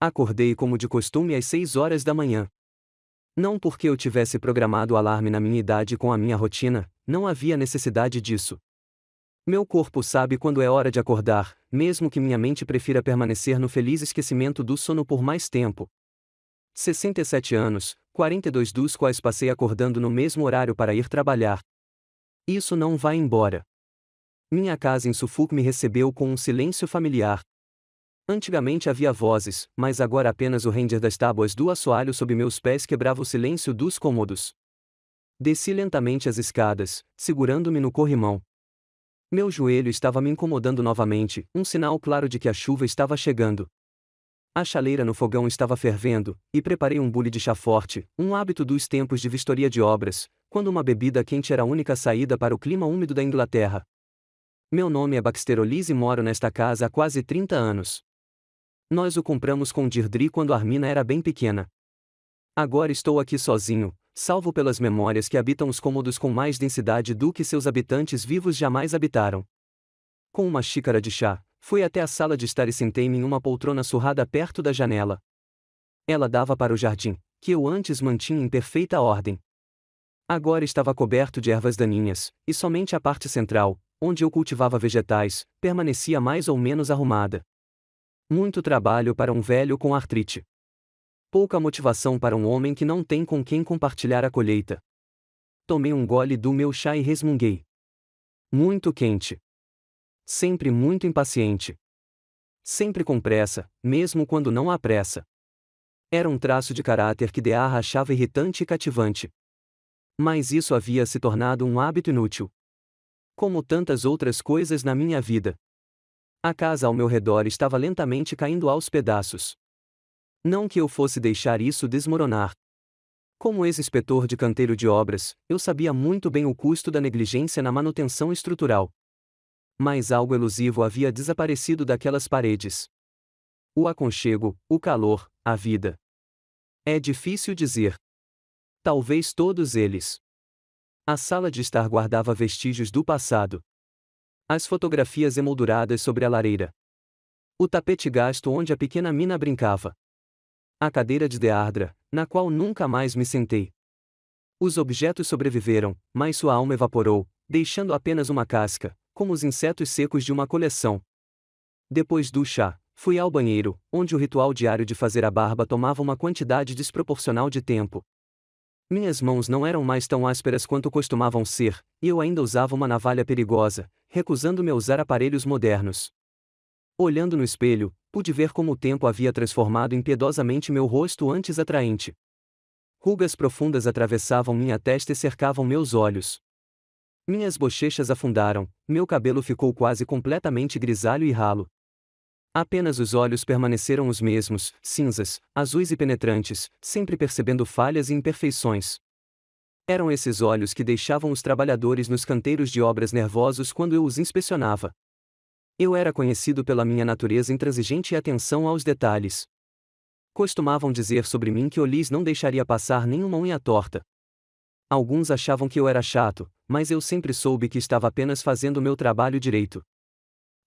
Acordei como de costume às 6 horas da manhã. Não porque eu tivesse programado o alarme na minha idade com a minha rotina, não havia necessidade disso. Meu corpo sabe quando é hora de acordar, mesmo que minha mente prefira permanecer no feliz esquecimento do sono por mais tempo. 67 anos, 42 dos quais passei acordando no mesmo horário para ir trabalhar. Isso não vai embora. Minha casa em Suffolk me recebeu com um silêncio familiar. Antigamente havia vozes, mas agora apenas o render das tábuas do assoalho sob meus pés quebrava o silêncio dos cômodos. Desci lentamente as escadas, segurando-me no corrimão. Meu joelho estava me incomodando novamente, um sinal claro de que a chuva estava chegando. A chaleira no fogão estava fervendo, e preparei um bule de chá forte, um hábito dos tempos de vistoria de obras, quando uma bebida quente era a única saída para o clima úmido da Inglaterra. Meu nome é Baxter Olise e moro nesta casa há quase 30 anos. Nós o compramos com Deirdre quando Armina era bem pequena. Agora estou aqui sozinho, salvo pelas memórias que habitam os cômodos com mais densidade do que seus habitantes vivos jamais habitaram. Com uma xícara de chá, fui até a sala de estar e sentei-me em uma poltrona surrada perto da janela. Ela dava para o jardim, que eu antes mantinha em perfeita ordem. Agora estava coberto de ervas daninhas, e somente a parte central, onde eu cultivava vegetais, permanecia mais ou menos arrumada. Muito trabalho para um velho com artrite. Pouca motivação para um homem que não tem com quem compartilhar a colheita. Tomei um gole do meu chá e resmunguei. Muito quente. Sempre muito impaciente. Sempre com pressa, mesmo quando não há pressa. Era um traço de caráter que Dearra achava irritante e cativante. Mas isso havia se tornado um hábito inútil. Como tantas outras coisas na minha vida. A casa ao meu redor estava lentamente caindo aos pedaços. Não que eu fosse deixar isso desmoronar. Como ex-inspetor de canteiro de obras, eu sabia muito bem o custo da negligência na manutenção estrutural. Mas algo elusivo havia desaparecido daquelas paredes. O aconchego, o calor, a vida. É difícil dizer. Talvez todos eles. A sala de estar guardava vestígios do passado. As fotografias emolduradas sobre a lareira. O tapete gasto onde a pequena Mina brincava. A cadeira de Deardra, na qual nunca mais me sentei. Os objetos sobreviveram, mas sua alma evaporou, deixando apenas uma casca, como os insetos secos de uma coleção. Depois do chá, fui ao banheiro, onde o ritual diário de fazer a barba tomava uma quantidade desproporcional de tempo. Minhas mãos não eram mais tão ásperas quanto costumavam ser, e eu ainda usava uma navalha perigosa, recusando-me a usar aparelhos modernos. Olhando no espelho, pude ver como o tempo havia transformado impiedosamente meu rosto antes atraente. Rugas profundas atravessavam minha testa e cercavam meus olhos. Minhas bochechas afundaram, meu cabelo ficou quase completamente grisalho e ralo. Apenas os olhos permaneceram os mesmos, cinzas, azuis e penetrantes, sempre percebendo falhas e imperfeições. Eram esses olhos que deixavam os trabalhadores nos canteiros de obras nervosos quando eu os inspecionava. Eu era conhecido pela minha natureza intransigente e atenção aos detalhes. Costumavam dizer sobre mim que Olis não deixaria passar nenhuma unha torta. Alguns achavam que eu era chato, mas eu sempre soube que estava apenas fazendo o meu trabalho direito.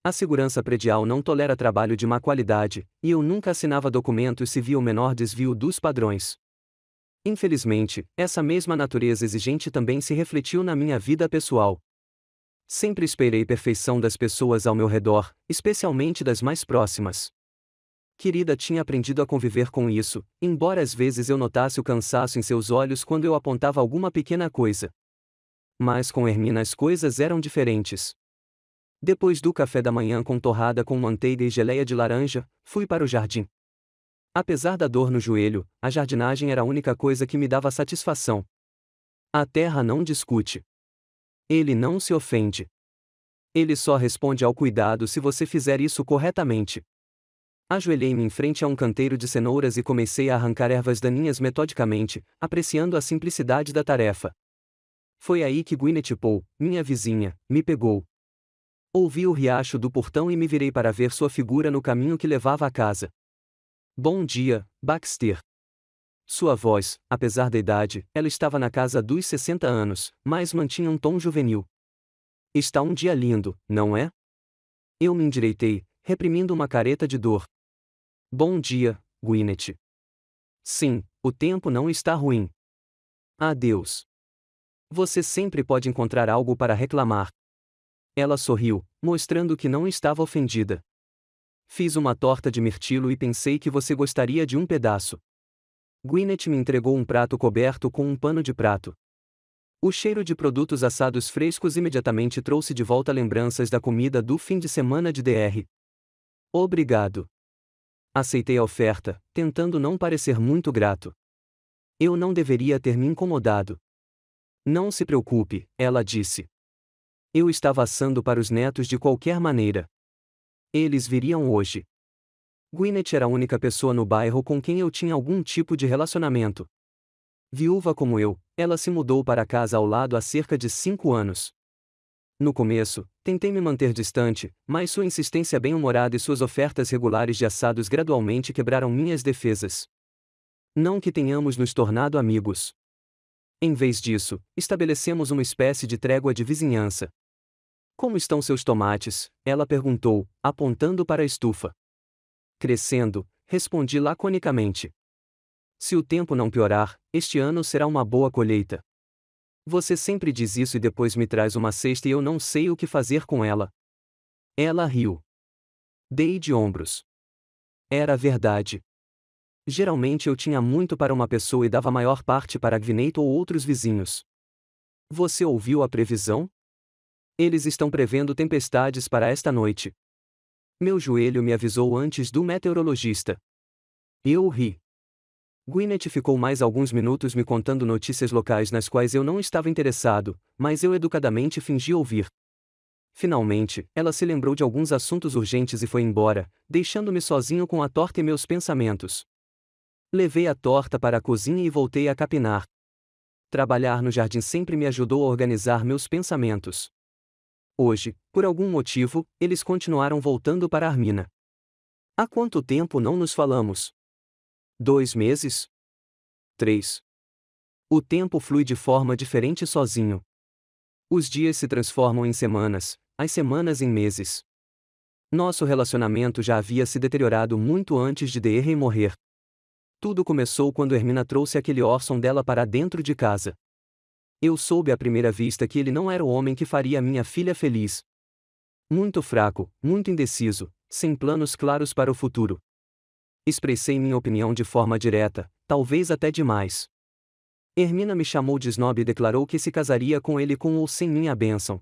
A segurança predial não tolera trabalho de má qualidade, e eu nunca assinava documentos se via o menor desvio dos padrões. Infelizmente, essa mesma natureza exigente também se refletiu na minha vida pessoal. Sempre esperei perfeição das pessoas ao meu redor, especialmente das mais próximas. Querida tinha aprendido a conviver com isso, embora às vezes eu notasse o cansaço em seus olhos quando eu apontava alguma pequena coisa. Mas com Hermina as coisas eram diferentes. Depois do café da manhã com torrada com manteiga e geleia de laranja, fui para o jardim. Apesar da dor no joelho, a jardinagem era a única coisa que me dava satisfação. A terra não discute. Ele não se ofende. Ele só responde ao cuidado se você fizer isso corretamente. Ajoelhei-me em frente a um canteiro de cenouras e comecei a arrancar ervas daninhas metodicamente, apreciando a simplicidade da tarefa. Foi aí que Gwyneth Poole, minha vizinha, me pegou. Ouvi o riacho do portão e me virei para ver sua figura no caminho que levava à casa. Bom dia, Baxter. Sua voz, apesar da idade, ela estava na casa dos 60 anos, mas mantinha um tom juvenil. Está um dia lindo, não é? Eu me endireitei, reprimindo uma careta de dor. Bom dia, Gwyneth. Sim, o tempo não está ruim. Adeus. Você sempre pode encontrar algo para reclamar. Ela sorriu, mostrando que não estava ofendida. Fiz uma torta de mirtilo e pensei que você gostaria de um pedaço. Gwyneth me entregou um prato coberto com um pano de prato. O cheiro de produtos assados frescos imediatamente trouxe de volta lembranças da comida do fim de semana de Dr. Obrigado. Aceitei a oferta, tentando não parecer muito grato. Eu não deveria ter me incomodado. Não se preocupe, ela disse. Eu estava assando para os netos de qualquer maneira. Eles viriam hoje. Gwyneth era a única pessoa no bairro com quem eu tinha algum tipo de relacionamento. Viúva como eu, ela se mudou para a casa ao lado há cerca de 5 anos. No começo, tentei me manter distante, mas sua insistência bem-humorada e suas ofertas regulares de assados gradualmente quebraram minhas defesas. Não que tenhamos nos tornado amigos. Em vez disso, estabelecemos uma espécie de trégua de vizinhança. Como estão seus tomates? Ela perguntou, apontando para a estufa. Crescendo, respondi laconicamente. Se o tempo não piorar, este ano será uma boa colheita. Você sempre diz isso e depois me traz uma cesta e eu não sei o que fazer com ela. Ela riu. Dei de ombros. Era verdade. Geralmente eu tinha muito para uma pessoa e dava a maior parte para Gwyneth ou outros vizinhos. Você ouviu a previsão? Eles estão prevendo tempestades para esta noite. Meu joelho me avisou antes do meteorologista. Eu ri. Gwyneth ficou mais alguns minutos me contando notícias locais nas quais eu não estava interessado, mas eu educadamente fingi ouvir. Finalmente, ela se lembrou de alguns assuntos urgentes e foi embora, deixando-me sozinho com a torta e meus pensamentos. Levei a torta para a cozinha e voltei a capinar. Trabalhar no jardim sempre me ajudou a organizar meus pensamentos. Hoje, por algum motivo, eles continuaram voltando para Armina. Há quanto tempo não nos falamos? 2 meses? 3. O tempo flui de forma diferente sozinho. Os dias se transformam em semanas, as semanas em meses. Nosso relacionamento já havia se deteriorado muito antes de Dr. morrer. Tudo começou quando Hermina trouxe aquele órfão dela para dentro de casa. Eu soube à primeira vista que ele não era o homem que faria minha filha feliz. Muito fraco, muito indeciso, sem planos claros para o futuro. Expressei minha opinião de forma direta, talvez até demais. Hermina me chamou de snob e declarou que se casaria com ele com ou sem minha bênção.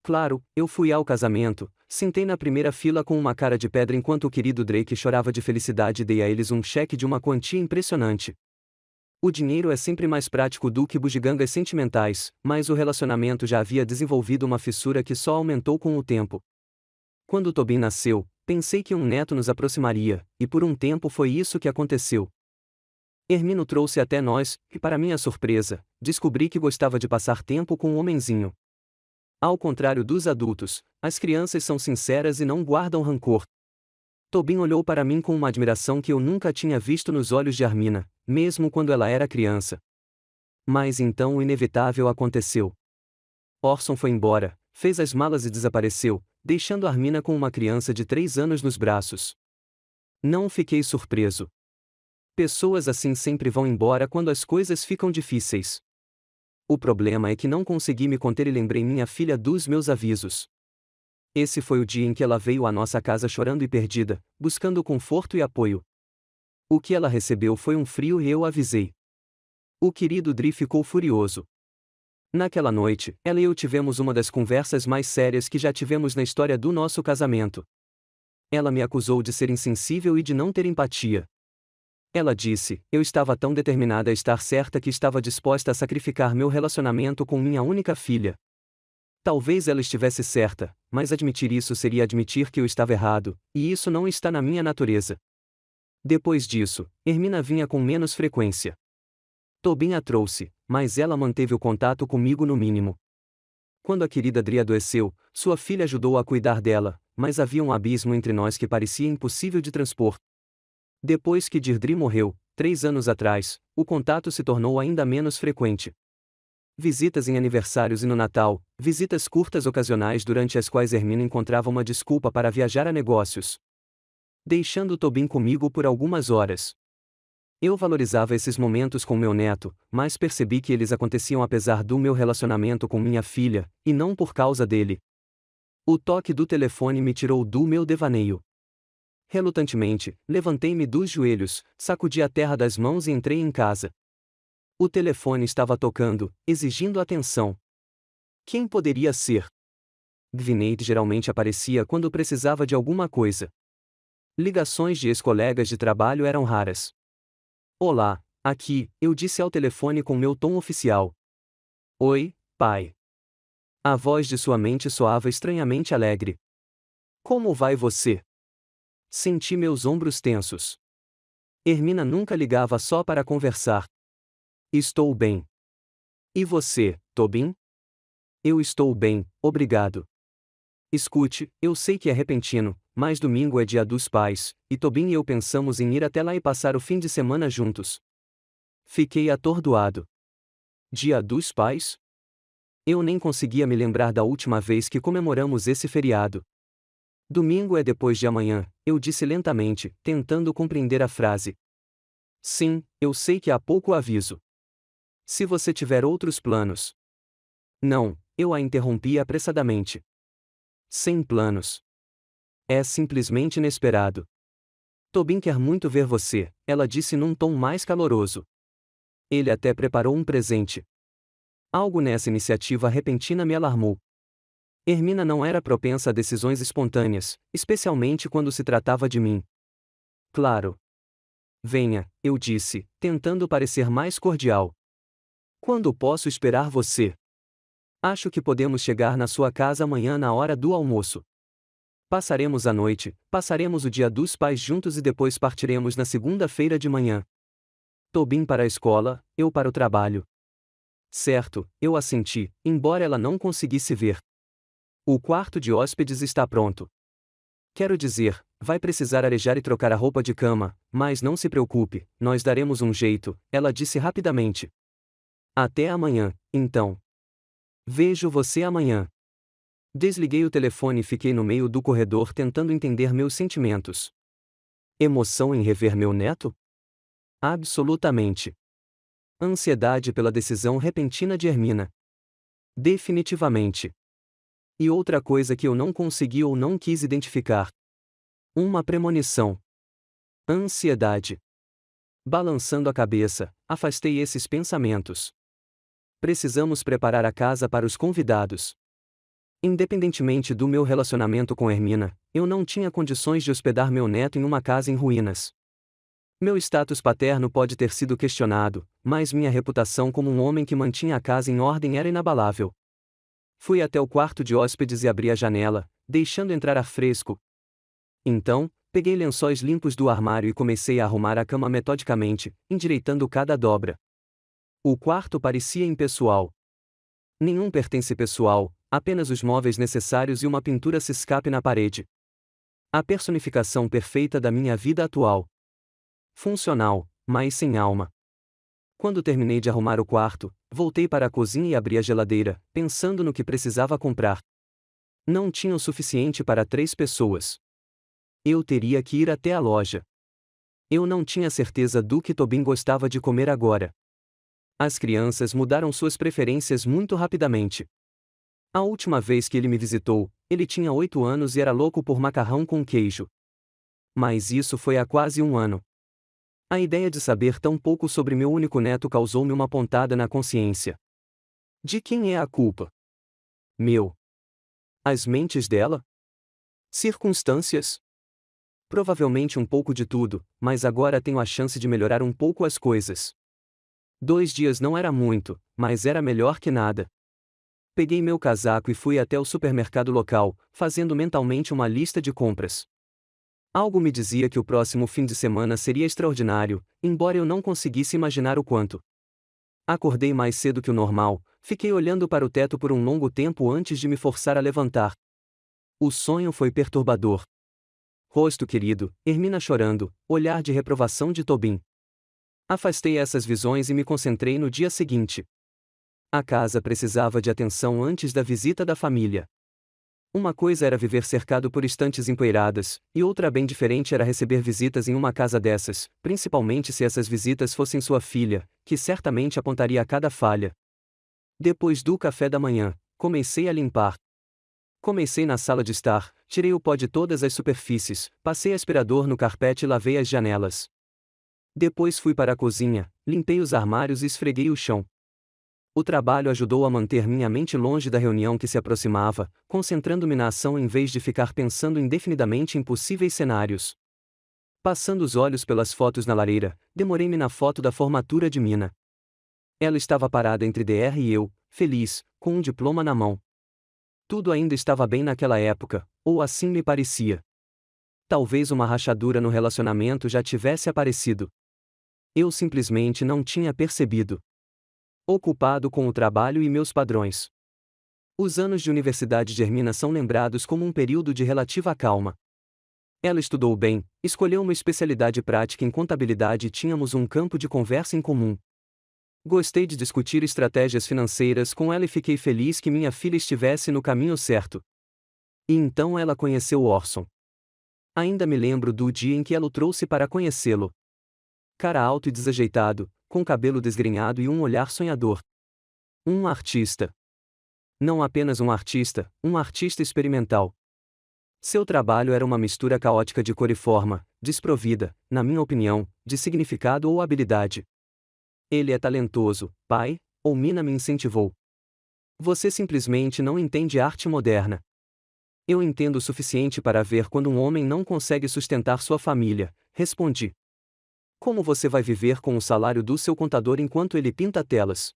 Claro, eu fui ao casamento, sentei na primeira fila com uma cara de pedra enquanto o querido Drake chorava de felicidade e dei a eles um cheque de uma quantia impressionante. O dinheiro é sempre mais prático do que bugigangas sentimentais, mas o relacionamento já havia desenvolvido uma fissura que só aumentou com o tempo. Quando Tobin nasceu, pensei que um neto nos aproximaria, e por um tempo foi isso que aconteceu. Hermino trouxe até nós, e para minha surpresa, descobri que gostava de passar tempo com o homenzinho. Ao contrário dos adultos, as crianças são sinceras e não guardam rancor. Tobin olhou para mim com uma admiração que eu nunca tinha visto nos olhos de Armina, mesmo quando ela era criança. Mas então o inevitável aconteceu. Orson foi embora, fez as malas e desapareceu, deixando Armina com uma criança de 3 anos nos braços. Não fiquei surpreso. Pessoas assim sempre vão embora quando as coisas ficam difíceis. O problema é que não consegui me conter e lembrei minha filha dos meus avisos. Esse foi o dia em que ela veio à nossa casa chorando e perdida, buscando conforto e apoio. O que ela recebeu foi um frio e eu avisei. O querido Dri ficou furioso. Naquela noite, ela e eu tivemos uma das conversas mais sérias que já tivemos na história do nosso casamento. Ela me acusou de ser insensível e de não ter empatia. Ela disse, eu estava tão determinada a estar certa que estava disposta a sacrificar meu relacionamento com minha única filha. Talvez ela estivesse certa, mas admitir isso seria admitir que eu estava errado, e isso não está na minha natureza. Depois disso, Hermina vinha com menos frequência. Tobin a trouxe, mas ela manteve o contato comigo no mínimo. Quando a querida Dri adoeceu, sua filha ajudou a cuidar dela, mas havia um abismo entre nós que parecia impossível de transpor. Depois que Deirdre morreu, 3 anos atrás, o contato se tornou ainda menos frequente. Visitas em aniversários e no Natal, visitas curtas ocasionais durante as quais Hermina encontrava uma desculpa para viajar a negócios. deixando Tobin comigo por algumas horas. Eu valorizava esses momentos com meu neto, mas percebi que eles aconteciam apesar do meu relacionamento com minha filha, e não por causa dele. O toque do telefone me tirou do meu devaneio. Relutantemente, levantei-me dos joelhos, sacudi a terra das mãos e entrei em casa. O telefone estava tocando, exigindo atenção. Quem poderia ser? Gwinnett geralmente aparecia quando precisava de alguma coisa. Ligações de ex-colegas de trabalho eram raras. Olá, aqui, eu disse ao telefone com meu tom oficial. Oi, pai. A voz de sua mente soava estranhamente alegre. Como vai você? Senti meus ombros tensos. Hermina nunca ligava só para conversar. Estou bem. E você, Tobin? Eu estou bem, obrigado. Escute, eu sei que é repentino, mas domingo é dia dos pais, e Tobin e eu pensamos em ir até lá e passar o fim de semana juntos. Fiquei atordoado. Dia dos pais? Eu nem conseguia me lembrar da última vez que comemoramos esse feriado. Domingo é depois de amanhã, eu disse lentamente, tentando compreender a frase. Sim, eu sei que há pouco aviso. Se você tiver outros planos. Não, eu a interrompi apressadamente. Sem planos. É simplesmente inesperado. Tobin quer muito ver você, ela disse num tom mais caloroso. Ele até preparou um presente. Algo nessa iniciativa repentina me alarmou. Hermina não era propensa a decisões espontâneas, especialmente quando se tratava de mim. Claro. Venha, eu disse, tentando parecer mais cordial. Quando posso esperar você? Acho que podemos chegar na sua casa amanhã na hora do almoço. Passaremos a noite, passaremos o dia dos pais juntos e depois partiremos na segunda-feira de manhã. Tobin para a escola, eu para o trabalho. Certo, eu assenti, embora ela não conseguisse ver. O quarto de hóspedes está pronto. Quero dizer, vai precisar arejar e trocar a roupa de cama, mas não se preocupe, nós daremos um jeito, ela disse rapidamente. Até amanhã, então. Vejo você amanhã. Desliguei o telefone e fiquei no meio do corredor tentando entender meus sentimentos. Emoção em rever meu neto? Absolutamente. Ansiedade pela decisão repentina de Hermina. Definitivamente. E outra coisa que eu não consegui ou não quis identificar. Uma premonição. Ansiedade. Balançando a cabeça, afastei esses pensamentos. Precisamos preparar a casa para os convidados. Independentemente do meu relacionamento com Hermina, eu não tinha condições de hospedar meu neto em uma casa em ruínas. Meu status paterno pode ter sido questionado, mas minha reputação como um homem que mantinha a casa em ordem era inabalável. Fui até o quarto de hóspedes e abri a janela, deixando entrar ar fresco. Então, peguei lençóis limpos do armário e comecei a arrumar a cama metodicamente, endireitando cada dobra. O quarto parecia impessoal. Nenhum pertence pessoal, apenas os móveis necessários e uma pintura se escape na parede. A personificação perfeita da minha vida atual. Funcional, mas sem alma. Quando terminei de arrumar o quarto, voltei para a cozinha e abri a geladeira, pensando no que precisava comprar. Não tinha o suficiente para 3 pessoas. Eu teria que ir até a loja. Eu não tinha certeza do que Tobin gostava de comer agora. As crianças mudaram suas preferências muito rapidamente. A última vez que ele me visitou, ele tinha 8 anos e era louco por macarrão com queijo. Mas isso foi há quase um ano. A ideia de saber tão pouco sobre meu único neto causou-me uma pontada na consciência. De quem é a culpa? Meu. As mentes dela? Circunstâncias? Provavelmente um pouco de tudo, mas agora tenho a chance de melhorar um pouco as coisas. 2 dias não era muito, mas era melhor que nada. Peguei meu casaco e fui até o supermercado local, fazendo mentalmente uma lista de compras. Algo me dizia que o próximo fim de semana seria extraordinário, embora eu não conseguisse imaginar o quanto. Acordei mais cedo que o normal, fiquei olhando para o teto por um longo tempo antes de me forçar a levantar. O sonho foi perturbador. Rosto querido, Hermina chorando, olhar de reprovação de Tobin. Afastei essas visões e me concentrei no dia seguinte. A casa precisava de atenção antes da visita da família. Uma coisa era viver cercado por estantes empoeiradas, e outra bem diferente era receber visitas em uma casa dessas, principalmente se essas visitas fossem sua filha, que certamente apontaria a cada falha. Depois do café da manhã, comecei a limpar. Comecei na sala de estar, tirei o pó de todas as superfícies, passei aspirador no carpete e lavei as janelas. Depois fui para a cozinha, limpei os armários e esfreguei o chão. O trabalho ajudou a manter minha mente longe da reunião que se aproximava, concentrando-me na ação em vez de ficar pensando indefinidamente em possíveis cenários. Passando os olhos pelas fotos na lareira, demorei-me na foto da formatura de Mina. Ela estava parada entre Dr. e eu, feliz, com um diploma na mão. Tudo ainda estava bem naquela época, ou assim me parecia. Talvez uma rachadura no relacionamento já tivesse aparecido. Eu simplesmente não tinha percebido. Ocupado com o trabalho e meus padrões. Os anos de universidade de Hermina são lembrados como um período de relativa calma. Ela estudou bem, escolheu uma especialidade prática em contabilidade e tínhamos um campo de conversa em comum. Gostei de discutir estratégias financeiras com ela e fiquei feliz que minha filha estivesse no caminho certo. E então ela conheceu Orson. Ainda me lembro do dia em que ela o trouxe para conhecê-lo. Cara alto e desajeitado, com cabelo desgrenhado e um olhar sonhador. Um artista. Não apenas um artista experimental. Seu trabalho era uma mistura caótica de cor e forma, desprovida, na minha opinião, de significado ou habilidade. Ele é talentoso, pai, ou Mina me incentivou. Você simplesmente não entende arte moderna. Eu entendo o suficiente para ver quando um homem não consegue sustentar sua família, respondi. Como você vai viver com o salário do seu contador enquanto ele pinta telas?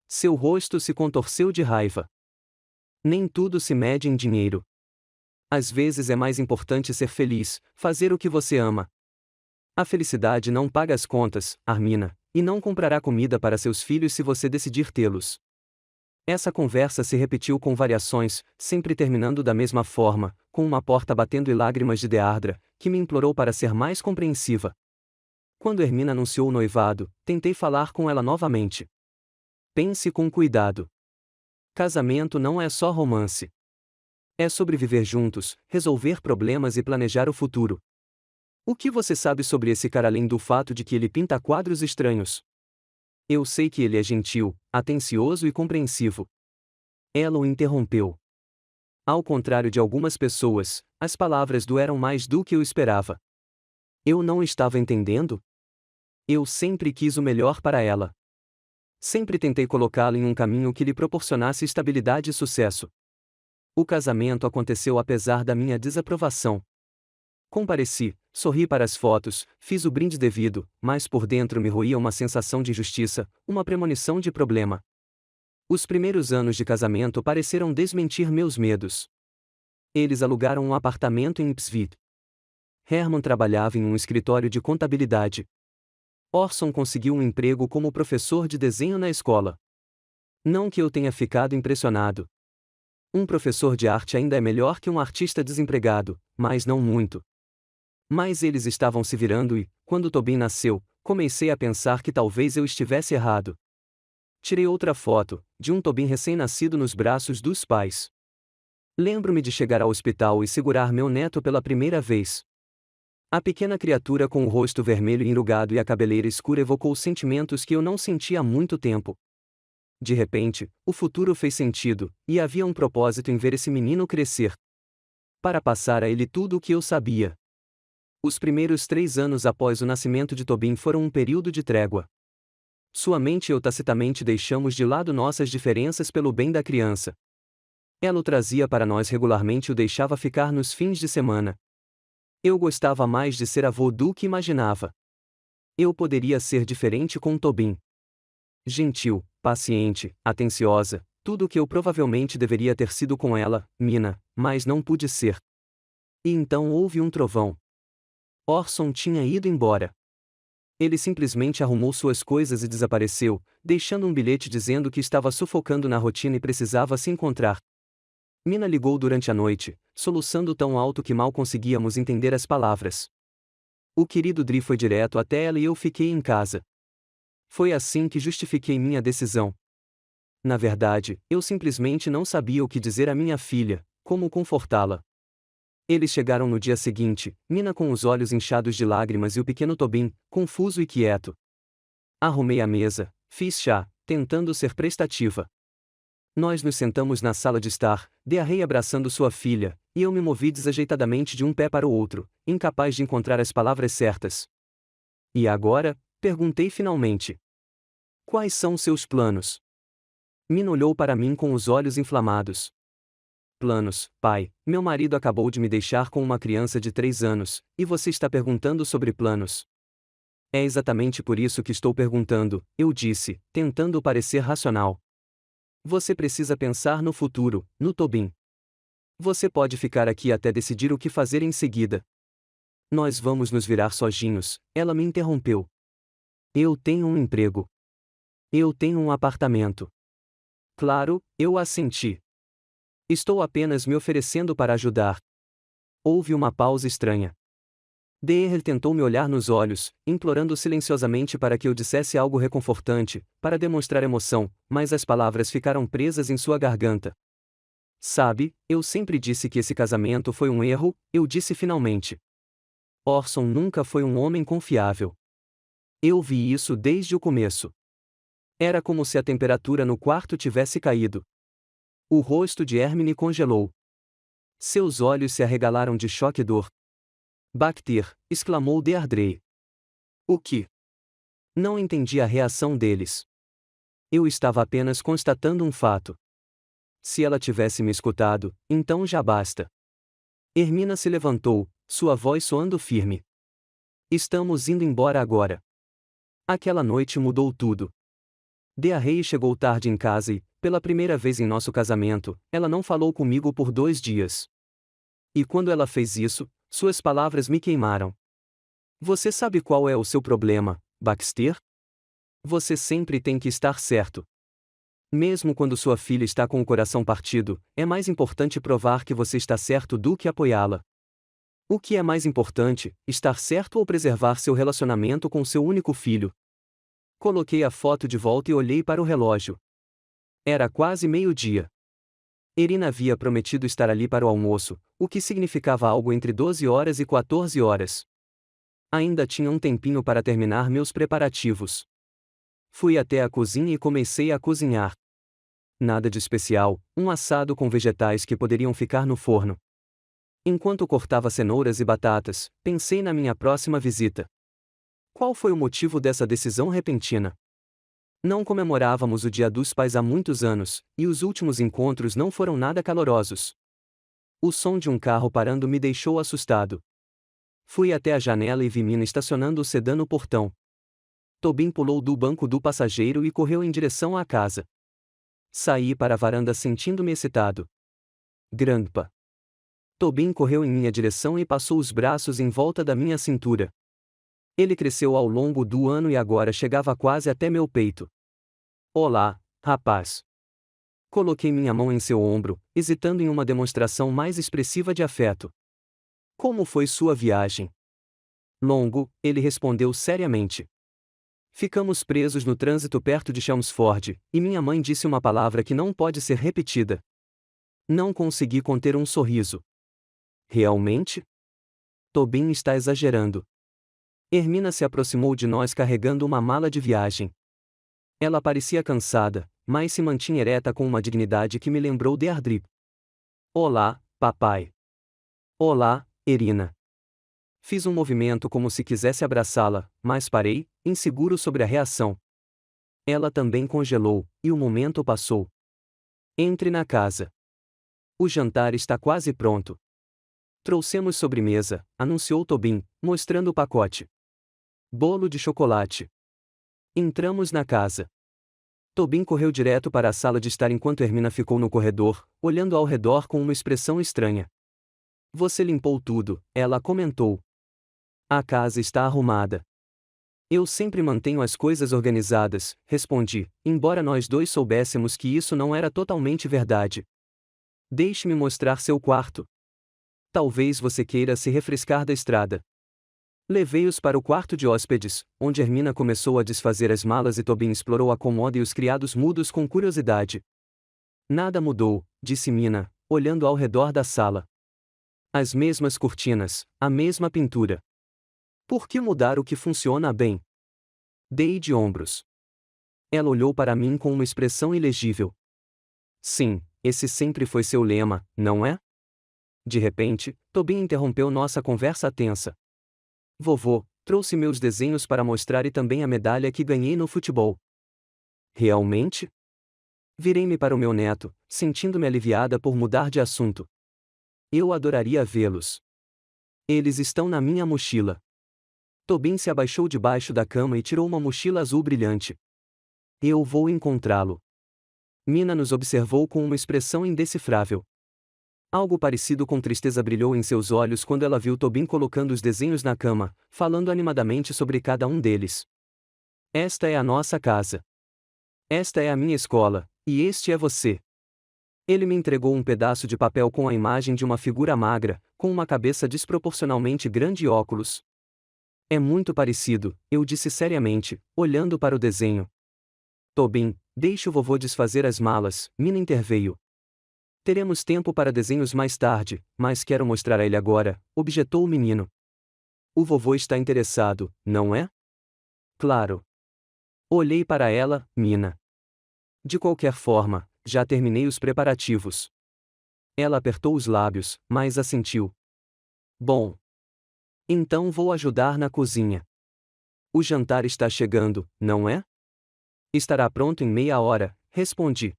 Seu rosto se contorceu de raiva. Nem tudo se mede em dinheiro. Às vezes é mais importante ser feliz, fazer o que você ama. A felicidade não paga as contas, Armina, e não comprará comida para seus filhos se você decidir tê-los. Essa conversa se repetiu com variações, sempre terminando da mesma forma, com uma porta batendo e lágrimas de Deardra, que me implorou para ser mais compreensiva. Quando Hermina anunciou o noivado, tentei falar com ela novamente. Pense com cuidado. Casamento não é só romance. É sobre viver juntos, resolver problemas e planejar o futuro. O que você sabe sobre esse cara além do fato de que ele pinta quadros estranhos? Eu sei que ele é gentil, atencioso e compreensivo. Ela o interrompeu. Ao contrário de algumas pessoas, as palavras doeram mais do que eu esperava. Eu não estava entendendo? Eu sempre quis o melhor para ela. Sempre tentei colocá-la em um caminho que lhe proporcionasse estabilidade e sucesso. O casamento aconteceu apesar da minha desaprovação. Compareci, sorri para as fotos, fiz o brinde devido, mas por dentro me roía uma sensação de injustiça, uma premonição de problema. Os primeiros anos de casamento pareceram desmentir meus medos. Eles alugaram um apartamento em Ipswich. Herman trabalhava em um escritório de contabilidade. Orson conseguiu um emprego como professor de desenho na escola. Não que eu tenha ficado impressionado. Um professor de arte ainda é melhor que um artista desempregado, mas não muito. Mas eles estavam se virando e, quando Tobin nasceu, comecei a pensar que talvez eu estivesse errado. Tirei outra foto, de um Tobin recém-nascido nos braços dos pais. Lembro-me de chegar ao hospital e segurar meu neto pela primeira vez. A pequena criatura com o rosto vermelho enrugado e a cabeleira escura evocou sentimentos que eu não sentia há muito tempo. De repente, o futuro fez sentido, e havia um propósito em ver esse menino crescer. Para passar a ele tudo o que eu sabia. Os primeiros 3 anos após o nascimento de Tobin foram um período de trégua. Sua mente e eu tacitamente deixamos de lado nossas diferenças pelo bem da criança. Ela o trazia para nós regularmente e o deixava ficar nos fins de semana. Eu gostava mais de ser avô do que imaginava. Eu poderia ser diferente com Tobin. Gentil, paciente, atenciosa, tudo o que eu provavelmente deveria ter sido com ela, Mina, mas não pude ser. E então houve um trovão. Orson tinha ido embora. Ele simplesmente arrumou suas coisas e desapareceu, deixando um bilhete dizendo que estava sufocando na rotina e precisava se encontrar. Mina ligou durante a noite, soluçando tão alto que mal conseguíamos entender as palavras. O querido Dri foi direto até ela e eu fiquei em casa. Foi assim que justifiquei minha decisão. Na verdade, eu simplesmente não sabia o que dizer à minha filha, como confortá-la. Eles chegaram no dia seguinte, Mina com os olhos inchados de lágrimas e o pequeno Tobin, confuso e quieto. Arrumei a mesa, fiz chá, tentando ser prestativa. Nós nos sentamos na sala de estar, Dearrey abraçando sua filha, e eu me movi desajeitadamente de um pé para o outro, incapaz de encontrar as palavras certas. E agora? Perguntei finalmente. Quais são seus planos? Mina olhou para mim com os olhos inflamados. Planos, pai, meu marido acabou de me deixar com uma criança de 3 anos, e você está perguntando sobre planos. É exatamente por isso que estou perguntando, eu disse, tentando parecer racional. Você precisa pensar no futuro, no Tobin. Você pode ficar aqui até decidir o que fazer em seguida. Nós vamos nos virar sozinhos, ela me interrompeu. Eu tenho um emprego. Eu tenho um apartamento. Claro, eu assenti. Estou apenas me oferecendo para ajudar. Houve uma pausa estranha. Dearrey tentou me olhar nos olhos, implorando silenciosamente para que eu dissesse algo reconfortante, para demonstrar emoção, mas as palavras ficaram presas em sua garganta. Sabe, eu sempre disse que esse casamento foi um erro, eu disse finalmente. Orson nunca foi um homem confiável. Eu vi isso desde o começo. Era como se a temperatura no quarto tivesse caído. O rosto de Hermione congelou. Seus olhos se arregalaram de choque e dor. Bacter, exclamou Deardrey. O que? Não entendi a reação deles. Eu estava apenas constatando um fato. Se ela tivesse me escutado, então já basta. Hermina se levantou, sua voz soando firme. Estamos indo embora agora. Aquela noite mudou tudo. Dearrey chegou tarde em casa e, pela primeira vez em nosso casamento, ela não falou comigo por 2 dias. E quando ela fez isso, suas palavras me queimaram. Você sabe qual é o seu problema, Baxter? Você sempre tem que estar certo. Mesmo quando sua filha está com o coração partido, é mais importante provar que você está certo do que apoiá-la. O que é mais importante, estar certo ou preservar seu relacionamento com seu único filho? Coloquei a foto de volta e olhei para o relógio. Era quase meio-dia. Irina havia prometido estar ali para o almoço, o que significava algo entre 12 horas e 14 horas. Ainda tinha um tempinho para terminar meus preparativos. Fui até a cozinha e comecei a cozinhar. Nada de especial, um assado com vegetais que poderiam ficar no forno. Enquanto cortava cenouras e batatas, pensei na minha próxima visita. Qual foi o motivo dessa decisão repentina? Não comemorávamos o Dia dos Pais há muitos anos, e os últimos encontros não foram nada calorosos. O som de um carro parando me deixou assustado. Fui até a janela e vi Mina estacionando o sedã no portão. Tobin pulou do banco do passageiro e correu em direção à casa. Saí para a varanda sentindo-me excitado. Grandpa. Tobin correu em minha direção e passou os braços em volta da minha cintura. Ele cresceu ao longo do ano e agora chegava quase até meu peito. Olá, rapaz. Coloquei minha mão em seu ombro, hesitando em uma demonstração mais expressiva de afeto. Como foi sua viagem? Longo, ele respondeu seriamente. Ficamos presos no trânsito perto de Chelmsford, e minha mãe disse uma palavra que não pode ser repetida. Não consegui conter um sorriso. Realmente? Tobin está exagerando. Hermina se aproximou de nós carregando uma mala de viagem. Ela parecia cansada, mas se mantinha ereta com uma dignidade que me lembrou Deardrey. Olá, papai. Olá, Irina. Fiz um movimento como se quisesse abraçá-la, mas parei, inseguro sobre a reação. Ela também congelou, e o momento passou. Entre na casa. O jantar está quase pronto. Trouxemos sobremesa, anunciou Tobin, mostrando o pacote. Bolo de chocolate. Entramos na casa. Tobin correu direto para a sala de estar enquanto Hermina ficou no corredor, olhando ao redor com uma expressão estranha. Você limpou tudo, ela comentou. A casa está arrumada. Eu sempre mantenho as coisas organizadas, respondi, embora nós dois soubéssemos que isso não era totalmente verdade. Deixe-me mostrar seu quarto. Talvez você queira se refrescar da estrada. Levei-os para o quarto de hóspedes, onde Hermina começou a desfazer as malas e Tobin explorou a cômoda e os criados mudos com curiosidade. Nada mudou, disse Mina, olhando ao redor da sala. As mesmas cortinas, a mesma pintura. Por que mudar o que funciona bem? Dei de ombros. Ela olhou para mim com uma expressão ilegível. Sim, esse sempre foi seu lema, não é? De repente, Tobin interrompeu nossa conversa tensa. Vovô, trouxe meus desenhos para mostrar e também a medalha que ganhei no futebol. Realmente? Virei-me para o meu neto, sentindo-me aliviada por mudar de assunto. Eu adoraria vê-los. Eles estão na minha mochila. Tobin se abaixou debaixo da cama e tirou uma mochila azul brilhante. Eu vou encontrá-lo. Mina nos observou com uma expressão indecifrável. Algo parecido com tristeza brilhou em seus olhos quando ela viu Tobin colocando os desenhos na cama, falando animadamente sobre cada um deles. Esta é a nossa casa. Esta é a minha escola, e este é você. Ele me entregou um pedaço de papel com a imagem de uma figura magra, com uma cabeça desproporcionalmente grande e óculos. É muito parecido, eu disse seriamente, olhando para o desenho. Tobin, deixe o vovô desfazer as malas, Mina interveio. Teremos tempo para desenhos mais tarde, mas quero mostrar a ele agora, objetou o menino. O vovô está interessado, não é? Claro. Olhei para ela, Mina. De qualquer forma, já terminei os preparativos. Ela apertou os lábios, mas assentiu. Bom. Então vou ajudar na cozinha. O jantar está chegando, não é? Estará pronto em meia hora, respondi.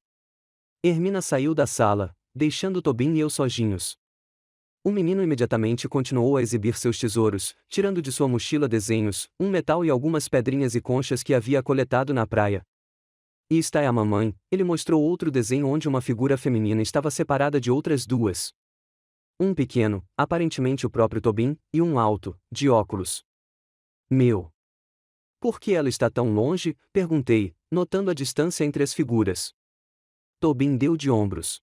Hermina saiu da sala, deixando Tobin e eu sozinhos. O menino imediatamente continuou a exibir seus tesouros, tirando de sua mochila desenhos, um metal e algumas pedrinhas e conchas que havia coletado na praia. E está é a mamãe, ele mostrou outro desenho onde uma figura feminina estava separada de outras duas. Um pequeno, aparentemente o próprio Tobin, e um alto, de óculos. Meu! Por que ela está tão longe? Perguntei, notando a distância entre as figuras. Tobin deu de ombros.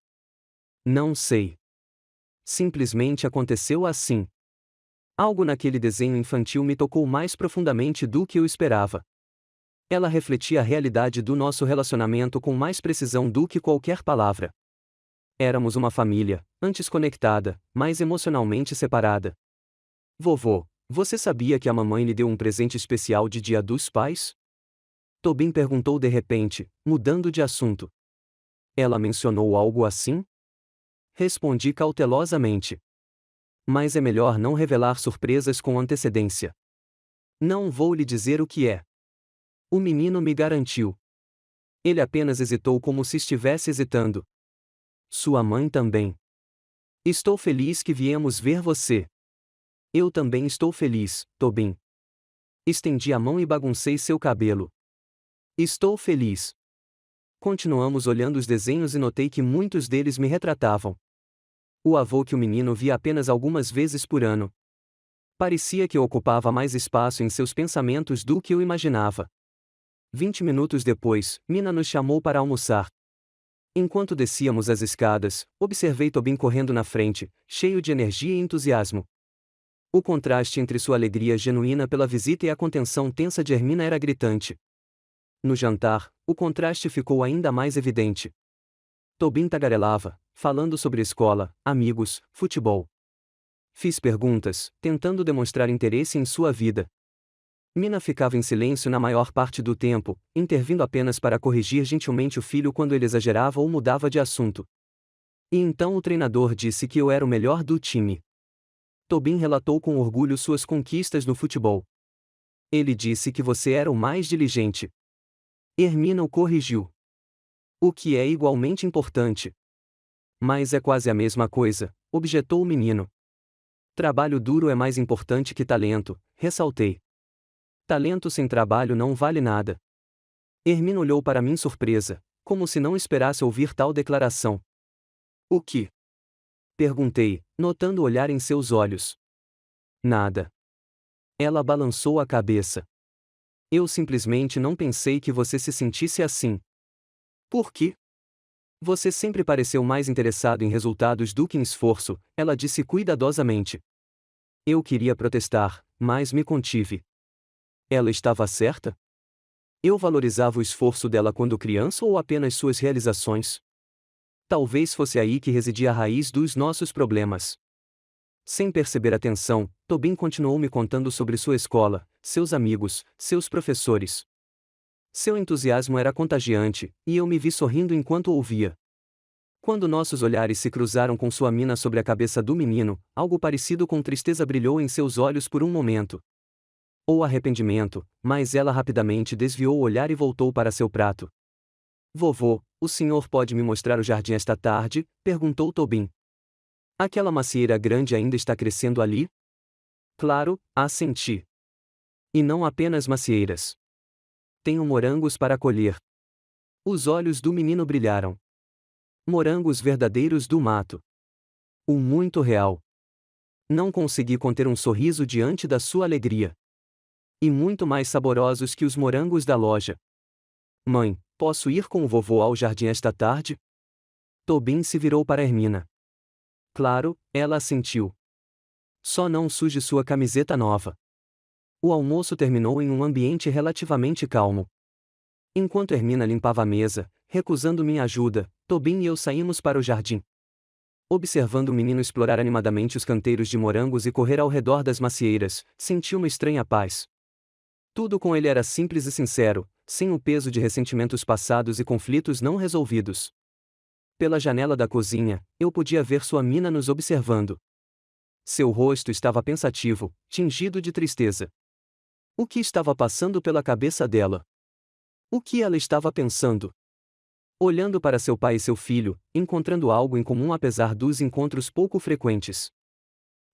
Não sei. Simplesmente aconteceu assim. Algo naquele desenho infantil me tocou mais profundamente do que eu esperava. Ela refletia a realidade do nosso relacionamento com mais precisão do que qualquer palavra. Éramos uma família, antes conectada, mas emocionalmente separada. Vovô, você sabia que a mamãe lhe deu um presente especial de Dia dos Pais? Tobin perguntou de repente, mudando de assunto. Ela mencionou algo assim? Respondi cautelosamente. Mas é melhor não revelar surpresas com antecedência. Não vou lhe dizer o que é. O menino me garantiu. Ele apenas hesitou como se estivesse hesitando. Sua mãe também. Estou feliz que viemos ver você. Eu também estou feliz, Tobin. Estendi a mão e baguncei seu cabelo. Estou feliz. Continuamos olhando os desenhos e notei que muitos deles me retratavam. O avô que o menino via apenas algumas vezes por ano. Parecia que ocupava mais espaço em seus pensamentos do que eu imaginava. 20 minutos depois, Mina nos chamou para almoçar. Enquanto descíamos as escadas, observei Tobin correndo na frente, cheio de energia e entusiasmo. O contraste entre sua alegria genuína pela visita e a contenção tensa de Hermina era gritante. No jantar, o contraste ficou ainda mais evidente. Tobin tagarelava, falando sobre escola, amigos, futebol. Fiz perguntas, tentando demonstrar interesse em sua vida. Mina ficava em silêncio na maior parte do tempo, intervindo apenas para corrigir gentilmente o filho quando ele exagerava ou mudava de assunto. E então o treinador disse que eu era o melhor do time. Tobin relatou com orgulho suas conquistas no futebol. Ele disse que você era o mais diligente. Hermina o corrigiu. O que é igualmente importante. Mas é quase a mesma coisa, objetou o menino. Trabalho duro é mais importante que talento, ressaltei. Talento sem trabalho não vale nada. Hermina olhou para mim surpresa, como se não esperasse ouvir tal declaração. O que? Perguntei, notando o olhar em seus olhos. Nada. Ela balançou a cabeça. Eu simplesmente não pensei que você se sentisse assim. Por quê? Você sempre pareceu mais interessado em resultados do que em esforço, ela disse cuidadosamente. Eu queria protestar, mas me contive. Ela estava certa? Eu valorizava o esforço dela quando criança ou apenas suas realizações? Talvez fosse aí que residia a raiz dos nossos problemas. Sem perceber a tensão, Tobin continuou me contando sobre sua escola, seus amigos, seus professores. Seu entusiasmo era contagiante, e eu me vi sorrindo enquanto ouvia. Quando nossos olhares se cruzaram com sua mina sobre a cabeça do menino, algo parecido com tristeza brilhou em seus olhos por um momento. Ou arrependimento, mas ela rapidamente desviou o olhar e voltou para seu prato. Vovô, o senhor pode me mostrar o jardim esta tarde? Perguntou Tobin. Aquela macieira grande ainda está crescendo ali? Claro, assenti. E não apenas macieiras. Tenho morangos para colher. Os olhos do menino brilharam. Morangos verdadeiros do mato. O muito real. Não consegui conter um sorriso diante da sua alegria. E muito mais saborosos que os morangos da loja. Mãe, posso ir com o vovô ao jardim esta tarde? Tobin se virou para Hermina. Claro, ela assentiu. Só não suje sua camiseta nova. O almoço terminou em um ambiente relativamente calmo. Enquanto Hermina limpava a mesa, recusando minha ajuda, Tobin e eu saímos para o jardim. Observando o menino explorar animadamente os canteiros de morangos e correr ao redor das macieiras, senti uma estranha paz. Tudo com ele era simples e sincero, sem o peso de ressentimentos passados e conflitos não resolvidos. Pela janela da cozinha, eu podia ver sua mina nos observando. Seu rosto estava pensativo, tingido de tristeza. O que estava passando pela cabeça dela? O que ela estava pensando? Olhando para seu pai e seu filho, encontrando algo em comum apesar dos encontros pouco frequentes.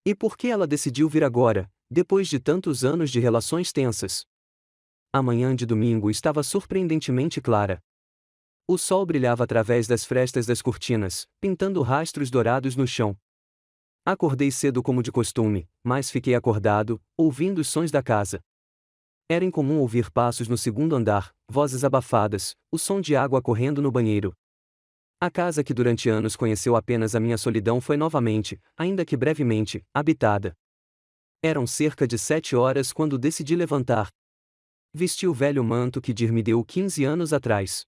E por que ela decidiu vir agora, depois de tantos anos de relações tensas? A manhã de domingo estava surpreendentemente clara. O sol brilhava através das frestas das cortinas, pintando rastros dourados no chão. Acordei cedo como de costume, mas fiquei acordado, ouvindo os sons da casa. Era incomum ouvir passos no segundo andar, vozes abafadas, o som de água correndo no banheiro. A casa que durante anos conheceu apenas a minha solidão foi novamente, ainda que brevemente, habitada. Eram cerca de 7 horas quando decidi levantar. Vesti o velho manto que Dir me deu 15 anos atrás.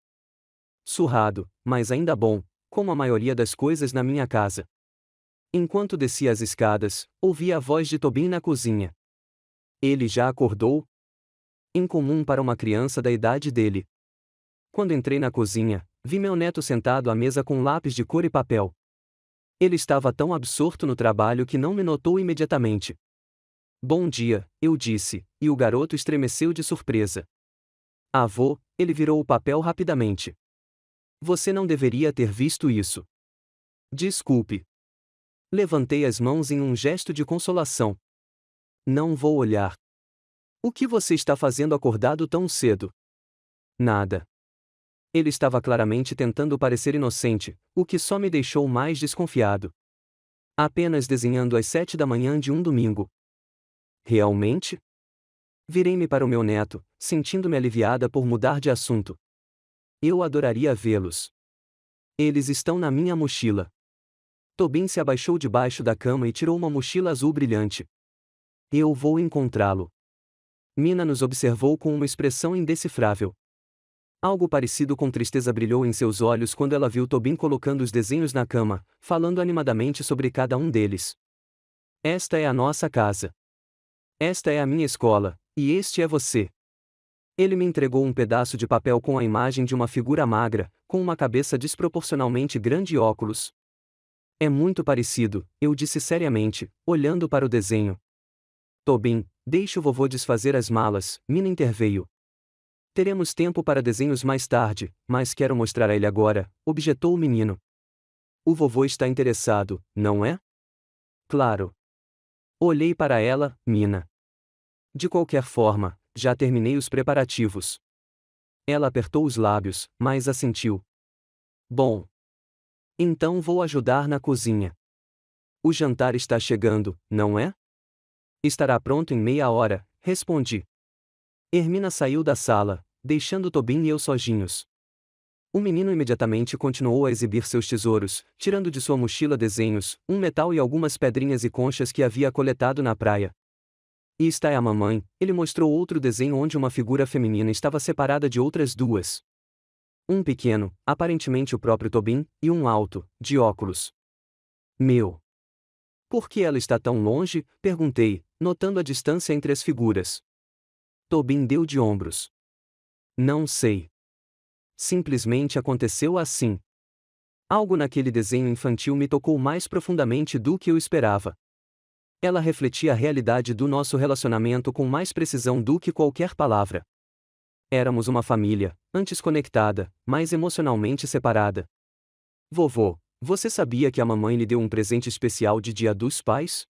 Surrado, mas ainda bom, como a maioria das coisas na minha casa. Enquanto descia as escadas, ouvi a voz de Tobin na cozinha. Ele já acordou? Incomum para uma criança da idade dele. Quando entrei na cozinha, vi meu neto sentado à mesa com lápis de cor e papel. Ele estava tão absorto no trabalho que não me notou imediatamente. Bom dia, eu disse, e o garoto estremeceu de surpresa. Avô, ele virou o papel rapidamente. Você não deveria ter visto isso. Desculpe. Levantei as mãos em um gesto de consolação. Não vou olhar. O que você está fazendo acordado tão cedo? Nada. Ele estava claramente tentando parecer inocente, o que só me deixou mais desconfiado. Apenas desenhando às 7 da manhã de um domingo. Realmente? Virei-me para o meu neto, sentindo-me aliviada por mudar de assunto. Eu adoraria vê-los. Eles estão na minha mochila. Tobin se abaixou debaixo da cama e tirou uma mochila azul brilhante. Eu vou encontrá-lo. Mina nos observou com uma expressão indecifrável. Algo parecido com tristeza brilhou em seus olhos quando ela viu Tobin colocando os desenhos na cama, falando animadamente sobre cada um deles. Esta é a nossa casa. Esta é a minha escola, e este é você. Ele me entregou um pedaço de papel com a imagem de uma figura magra, com uma cabeça desproporcionalmente grande e óculos. É muito parecido, eu disse seriamente, olhando para o desenho. Tobin, deixe o vovô desfazer as malas, Mina interveio. Teremos tempo para desenhos mais tarde, mas quero mostrar a ele agora, objetou o menino. O vovô está interessado, não é? Claro. Olhei para ela, Mina. De qualquer forma, já terminei os preparativos. Ela apertou os lábios, mas assentiu. Bom. Então vou ajudar na cozinha. O jantar está chegando, não é? Estará pronto em meia hora, respondi. Hermina saiu da sala, deixando Tobin e eu sozinhos. O menino imediatamente continuou a exibir seus tesouros, tirando de sua mochila desenhos, um metal e algumas pedrinhas e conchas que havia coletado na praia. E está é a mamãe, ele mostrou outro desenho onde uma figura feminina estava separada de outras duas. Um pequeno, aparentemente o próprio Tobin, e um alto, de óculos. Meu. Por que ela está tão longe? Perguntei, notando a distância entre as figuras. Tobin deu de ombros. Não sei. Simplesmente aconteceu assim. Algo naquele desenho infantil me tocou mais profundamente do que eu esperava. Ela refletia a realidade do nosso relacionamento com mais precisão do que qualquer palavra. Éramos uma família, antes conectada, mas emocionalmente separada. Vovô, você sabia que a mamãe lhe deu um presente especial de Dia dos Pais?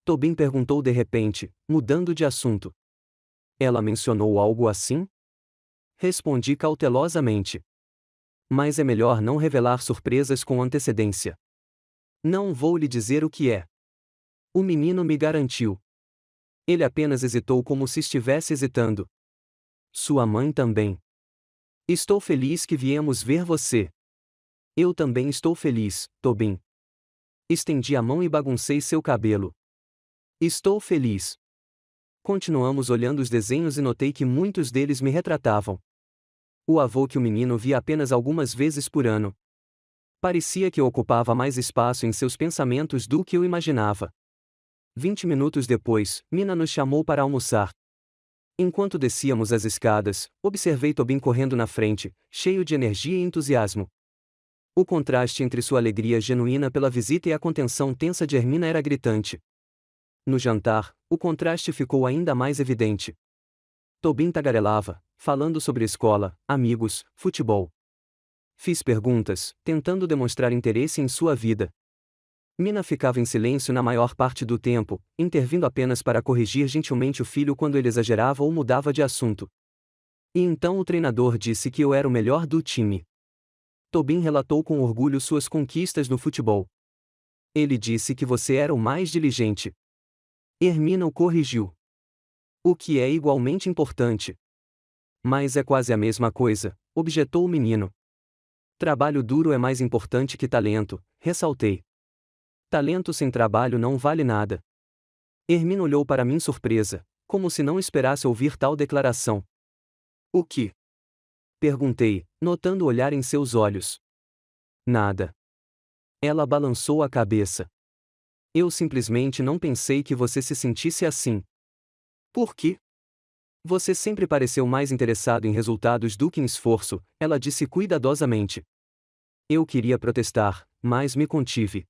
Tobin perguntou de repente, mudando de assunto. Ela mencionou algo assim? Respondi cautelosamente. Mas é melhor não revelar surpresas com antecedência. Não vou lhe dizer o que é. O menino me garantiu. Ele apenas hesitou como se estivesse hesitando. Sua mãe também. Estou feliz que viemos ver você. Eu também estou feliz, Tobin. Estendi a mão e baguncei seu cabelo. Estou feliz. Continuamos olhando os desenhos e notei que muitos deles me retratavam. O avô que o menino via apenas algumas vezes por ano. Parecia que ocupava mais espaço em seus pensamentos do que eu imaginava. 20 minutos depois, Mina nos chamou para almoçar. Enquanto descíamos as escadas, observei Tobin correndo na frente, cheio de energia e entusiasmo. O contraste entre sua alegria genuína pela visita e a contenção tensa de Hermina era gritante. No jantar, o contraste ficou ainda mais evidente. Tobin tagarelava, falando sobre escola, amigos, futebol. Fiz perguntas, tentando demonstrar interesse em sua vida. Mina ficava em silêncio na maior parte do tempo, intervindo apenas para corrigir gentilmente o filho quando ele exagerava ou mudava de assunto. E então o treinador disse que eu era o melhor do time. Tobin relatou com orgulho suas conquistas no futebol. Ele disse que você era o mais diligente. Hermina o corrigiu. O que é igualmente importante. Mas é quase a mesma coisa, objetou o menino. Trabalho duro é mais importante que talento, ressaltei. Talento sem trabalho não vale nada. Hermina olhou para mim surpresa, como se não esperasse ouvir tal declaração. O que? Perguntei, notando o olhar em seus olhos. Nada. Ela balançou a cabeça. Eu simplesmente não pensei que você se sentisse assim. Por quê? Você sempre pareceu mais interessado em resultados do que em esforço, ela disse cuidadosamente. Eu queria protestar, mas me contive.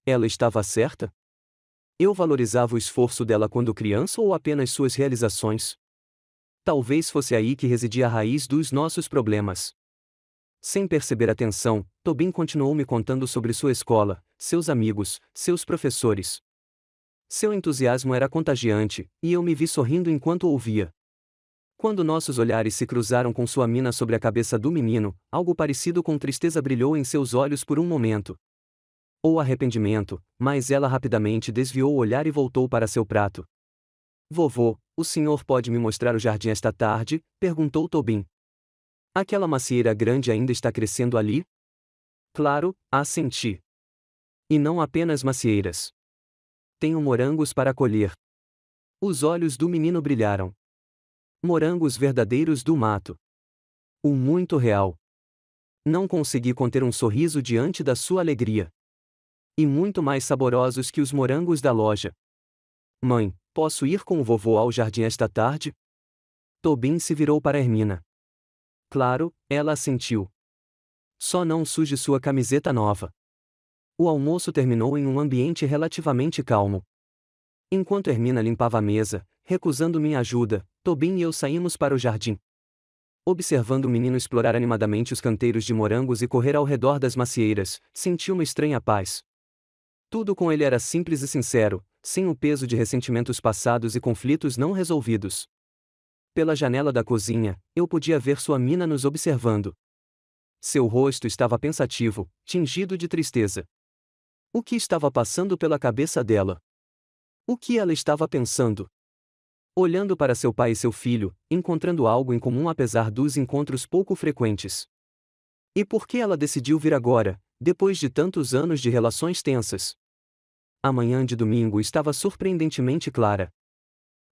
Ela estava certa? Eu valorizava o esforço dela quando criança ou apenas suas realizações? Talvez fosse aí que residia a raiz dos nossos problemas. Sem perceber a tensão, Tobin continuou me contando sobre sua escola, seus amigos, seus professores. Seu entusiasmo era contagiante, e eu me vi sorrindo enquanto ouvia. Quando nossos olhares se cruzaram com sua mina sobre a cabeça do menino, algo parecido com tristeza brilhou em seus olhos por um momento. Ou arrependimento, mas ela rapidamente desviou o olhar e voltou para seu prato. Vovô, o senhor pode me mostrar o jardim esta tarde? Perguntou Tobin. Aquela macieira grande ainda está crescendo ali? Claro, assenti. E não apenas macieiras. Tenho morangos para colher. Os olhos do menino brilharam. Morangos verdadeiros do mato. O muito real. Não consegui conter um sorriso diante da sua alegria. E muito mais saborosos que os morangos da loja. Mãe, posso ir com o vovô ao jardim esta tarde? Tobin se virou para Hermina. Claro, ela assentiu. Só não suje sua camiseta nova. O almoço terminou em um ambiente relativamente calmo. Enquanto Hermina limpava a mesa, recusando minha ajuda, Tobin e eu saímos para o jardim. Observando o menino explorar animadamente os canteiros de morangos e correr ao redor das macieiras, senti uma estranha paz. Tudo com ele era simples e sincero, sem o peso de ressentimentos passados e conflitos não resolvidos. Pela janela da cozinha, eu podia ver sua mina nos observando. Seu rosto estava pensativo, tingido de tristeza. O que estava passando pela cabeça dela? O que ela estava pensando? Olhando para seu pai e seu filho, encontrando algo em comum apesar dos encontros pouco frequentes. E por que ela decidiu vir agora, depois de tantos anos de relações tensas? A manhã de domingo estava surpreendentemente clara.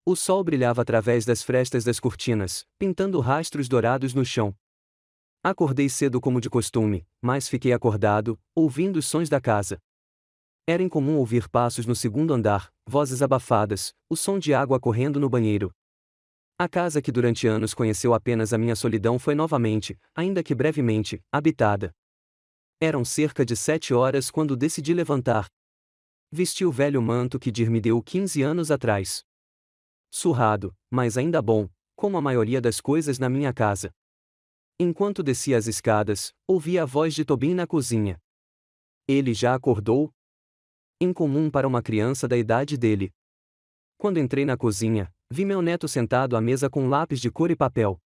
O sol brilhava através das frestas das cortinas, pintando rastros dourados no chão. Acordei cedo como de costume, mas fiquei acordado, ouvindo os sons da casa. Era incomum ouvir passos no segundo andar, vozes abafadas, o som de água correndo no banheiro. A casa que durante anos conheceu apenas a minha solidão foi novamente, ainda que brevemente, habitada. Eram cerca de 7 horas quando decidi levantar. Vesti o velho manto que Dir me deu 15 anos atrás. Surrado, mas ainda bom, como a maioria das coisas na minha casa. Enquanto descia as escadas, ouvi a voz de Tobin na cozinha. Ele já acordou? Incomum para uma criança da idade dele. Quando entrei na cozinha, vi meu neto sentado à mesa com lápis de cor e papel.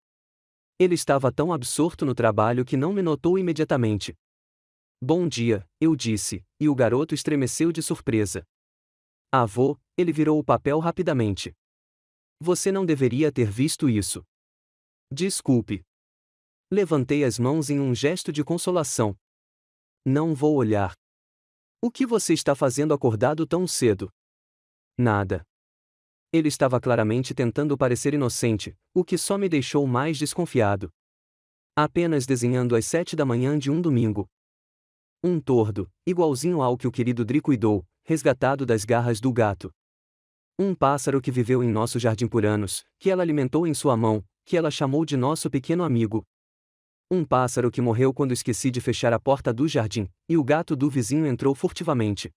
Ele estava tão absorto no trabalho que não me notou imediatamente. Bom dia, eu disse, e o garoto estremeceu de surpresa. Avô, ele virou o papel rapidamente. Você não deveria ter visto isso. Desculpe. Levantei as mãos em um gesto de consolação. Não vou olhar. O que você está fazendo acordado tão cedo? Nada. Ele estava claramente tentando parecer inocente, o que só me deixou mais desconfiado. Apenas desenhando às 7 da manhã de um domingo. Um tordo, igualzinho ao que o querido Dri cuidou, resgatado das garras do gato. Um pássaro que viveu em nosso jardim por anos, que ela alimentou em sua mão, que ela chamou de nosso pequeno amigo. Um pássaro que morreu quando esqueci de fechar a porta do jardim, e o gato do vizinho entrou furtivamente.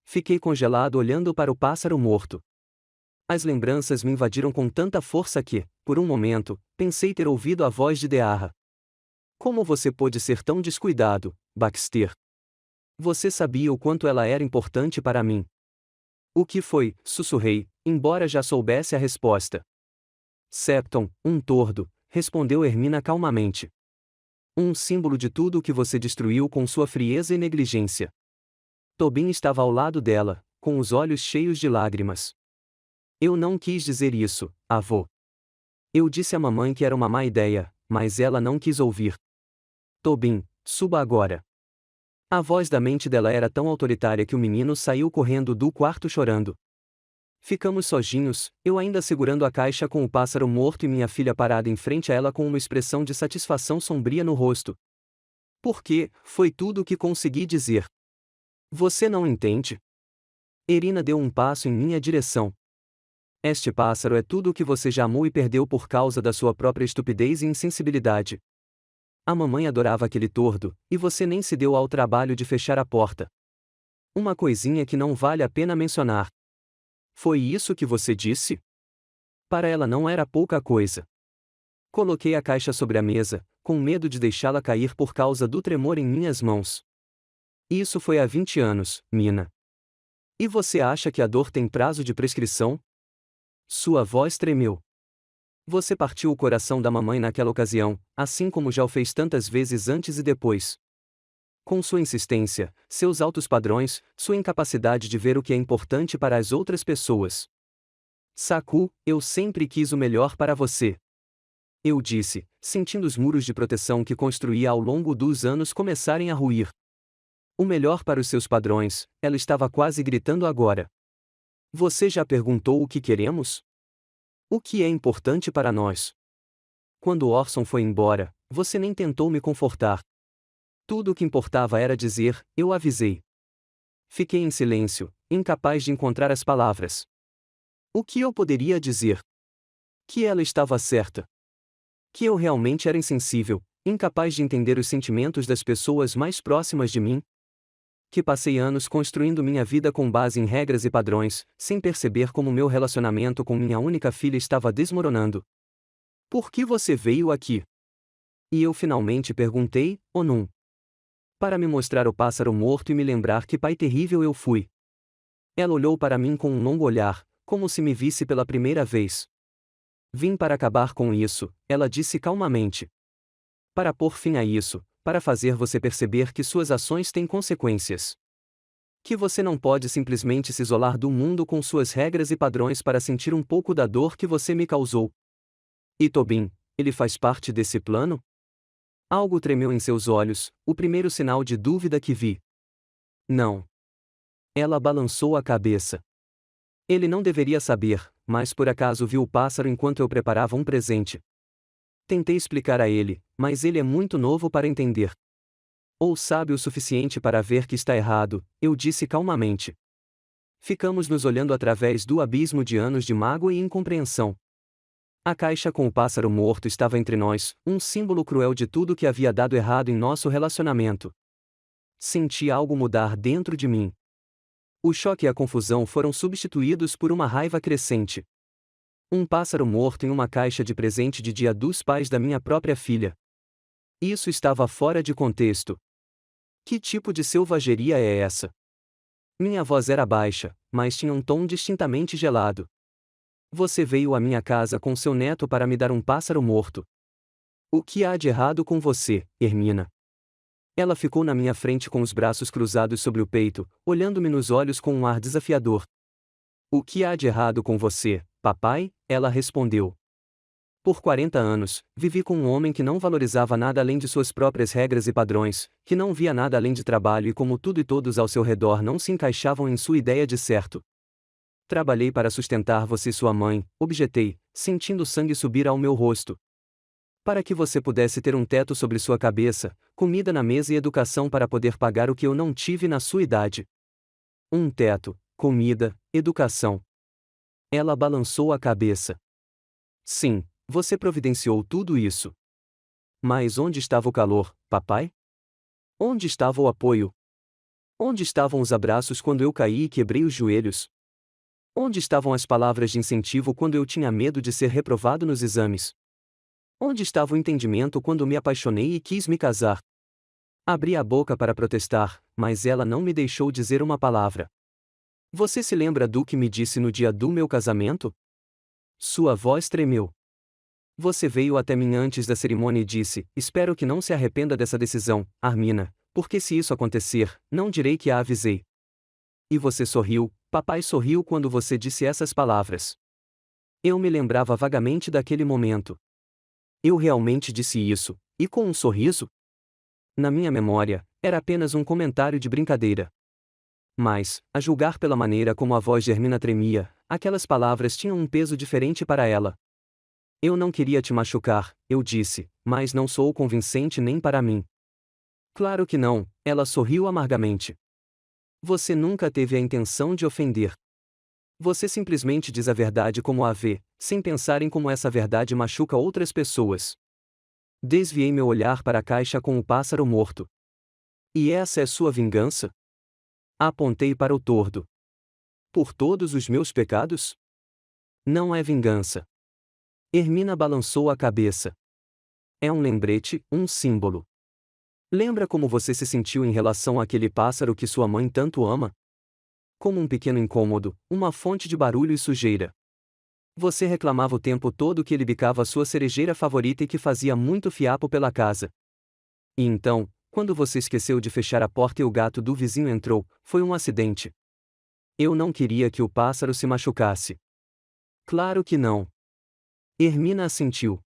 Fiquei congelado olhando para o pássaro morto. As lembranças me invadiram com tanta força que, por um momento, pensei ter ouvido a voz de Dearra. Como você pôde ser tão descuidado, Baxter? Você sabia o quanto ela era importante para mim. O que foi? Sussurrei, embora já soubesse a resposta. Septon, um tordo, respondeu Hermina calmamente. Um símbolo de tudo o que você destruiu com sua frieza e negligência. Tobin estava ao lado dela, com os olhos cheios de lágrimas. Eu não quis dizer isso, avô. Eu disse à mamãe que era uma má ideia, mas ela não quis ouvir. Tobin, suba agora. A voz da mente dela era tão autoritária que o menino saiu correndo do quarto chorando. Ficamos sozinhos, eu ainda segurando a caixa com o pássaro morto e minha filha parada em frente a ela com uma expressão de satisfação sombria no rosto. Porque, foi tudo o que consegui dizer. Você não entende? Irina deu um passo em minha direção. Este pássaro é tudo o que você já amou e perdeu por causa da sua própria estupidez e insensibilidade. A mamãe adorava aquele tordo, e você nem se deu ao trabalho de fechar a porta. Uma coisinha que não vale a pena mencionar. Foi isso que você disse? Para ela não era pouca coisa. Coloquei a caixa sobre a mesa, com medo de deixá-la cair por causa do tremor em minhas mãos. Isso foi há 20 anos, Mina. E você acha que a dor tem prazo de prescrição? Sua voz tremeu. Você partiu o coração da mamãe naquela ocasião, assim como já o fez tantas vezes antes e depois. Com sua insistência, seus altos padrões, sua incapacidade de ver o que é importante para as outras pessoas. Saku, eu sempre quis o melhor para você. Eu disse, sentindo os muros de proteção que construía ao longo dos anos começarem a ruir. O melhor para os seus padrões, ela estava quase gritando agora. Você já perguntou o que queremos? O que é importante para nós? Quando Orson foi embora, você nem tentou me confortar. Tudo o que importava era dizer, eu avisei. Fiquei em silêncio, incapaz de encontrar as palavras. O que eu poderia dizer? Que ela estava certa. Que eu realmente era insensível, incapaz de entender os sentimentos das pessoas mais próximas de mim? Que passei anos construindo minha vida com base em regras e padrões, sem perceber como meu relacionamento com minha única filha estava desmoronando. Por que você veio aqui? E eu finalmente perguntei, Onum. Para me mostrar o pássaro morto e me lembrar que pai terrível eu fui. Ela olhou para mim com um longo olhar, como se me visse pela primeira vez. Vim para acabar com isso, ela disse calmamente. Para pôr fim a isso, para fazer você perceber que suas ações têm consequências. Que você não pode simplesmente se isolar do mundo com suas regras e padrões para sentir um pouco da dor que você me causou. E Tobin, ele faz parte desse plano? Algo tremeu em seus olhos, o primeiro sinal de dúvida que vi. Não. Ela balançou a cabeça. Ele não deveria saber, mas por acaso viu o pássaro enquanto eu preparava um presente. Tentei explicar a ele, mas ele é muito novo para entender. Ou sabe o suficiente para ver que está errado, eu disse calmamente. Ficamos nos olhando através do abismo de anos de mágoa e incompreensão. A caixa com o pássaro morto estava entre nós, um símbolo cruel de tudo que havia dado errado em nosso relacionamento. Senti algo mudar dentro de mim. O choque e a confusão foram substituídos por uma raiva crescente. Um pássaro morto em uma caixa de presente de Dia dos Pais da minha própria filha. Isso estava fora de contexto. Que tipo de selvageria é essa? Minha voz era baixa, mas tinha um tom distintamente gelado. Você veio à minha casa com seu neto para me dar um pássaro morto. O que há de errado com você, Hermina? Ela ficou na minha frente com os braços cruzados sobre o peito, olhando-me nos olhos com um ar desafiador. O que há de errado com você, papai? Ela respondeu. Por 40 anos, vivi com um homem que não valorizava nada além de suas próprias regras e padrões, que não via nada além de trabalho e como tudo e todos ao seu redor não se encaixavam em sua ideia de certo. Trabalhei para sustentar você e sua mãe, objetei, sentindo o sangue subir ao meu rosto. Para que você pudesse ter um teto sobre sua cabeça, comida na mesa e educação para poder pagar o que eu não tive na sua idade. Um teto, comida, educação. Ela balançou a cabeça. Sim, você providenciou tudo isso. Mas onde estava o calor, papai? Onde estava o apoio? Onde estavam os abraços quando eu caí e quebrei os joelhos? Onde estavam as palavras de incentivo quando eu tinha medo de ser reprovado nos exames? Onde estava o entendimento quando me apaixonei e quis me casar? Abri a boca para protestar, mas ela não me deixou dizer uma palavra. Você se lembra do que me disse no dia do meu casamento? Sua voz tremeu. Você veio até mim antes da cerimônia e disse: espero que não se arrependa dessa decisão, Armina, porque se isso acontecer, não direi que a avisei. E você sorriu, papai sorriu quando você disse essas palavras. Eu me lembrava vagamente daquele momento. Eu realmente disse isso, e com um sorriso? Na minha memória, era apenas um comentário de brincadeira. Mas, a julgar pela maneira como a voz de Hermina tremia, aquelas palavras tinham um peso diferente para ela. Eu não queria te machucar, eu disse, mas não sou convincente nem para mim. Claro que não, ela sorriu amargamente. Você nunca teve a intenção de ofender. Você simplesmente diz a verdade como a vê, sem pensar em como essa verdade machuca outras pessoas. Desviei meu olhar para a caixa com o pássaro morto. E essa é sua vingança? Apontei para o tordo. Por todos os meus pecados? Não é vingança. Hermina balançou a cabeça. É um lembrete, um símbolo. Lembra como você se sentiu em relação àquele pássaro que sua mãe tanto ama? Como um pequeno incômodo, uma fonte de barulho e sujeira. Você reclamava o tempo todo que ele bicava a sua cerejeira favorita e que fazia muito fiapo pela casa. E então, quando você esqueceu de fechar a porta e o gato do vizinho entrou, foi um acidente. Eu não queria que o pássaro se machucasse. Claro que não. Hermina assentiu.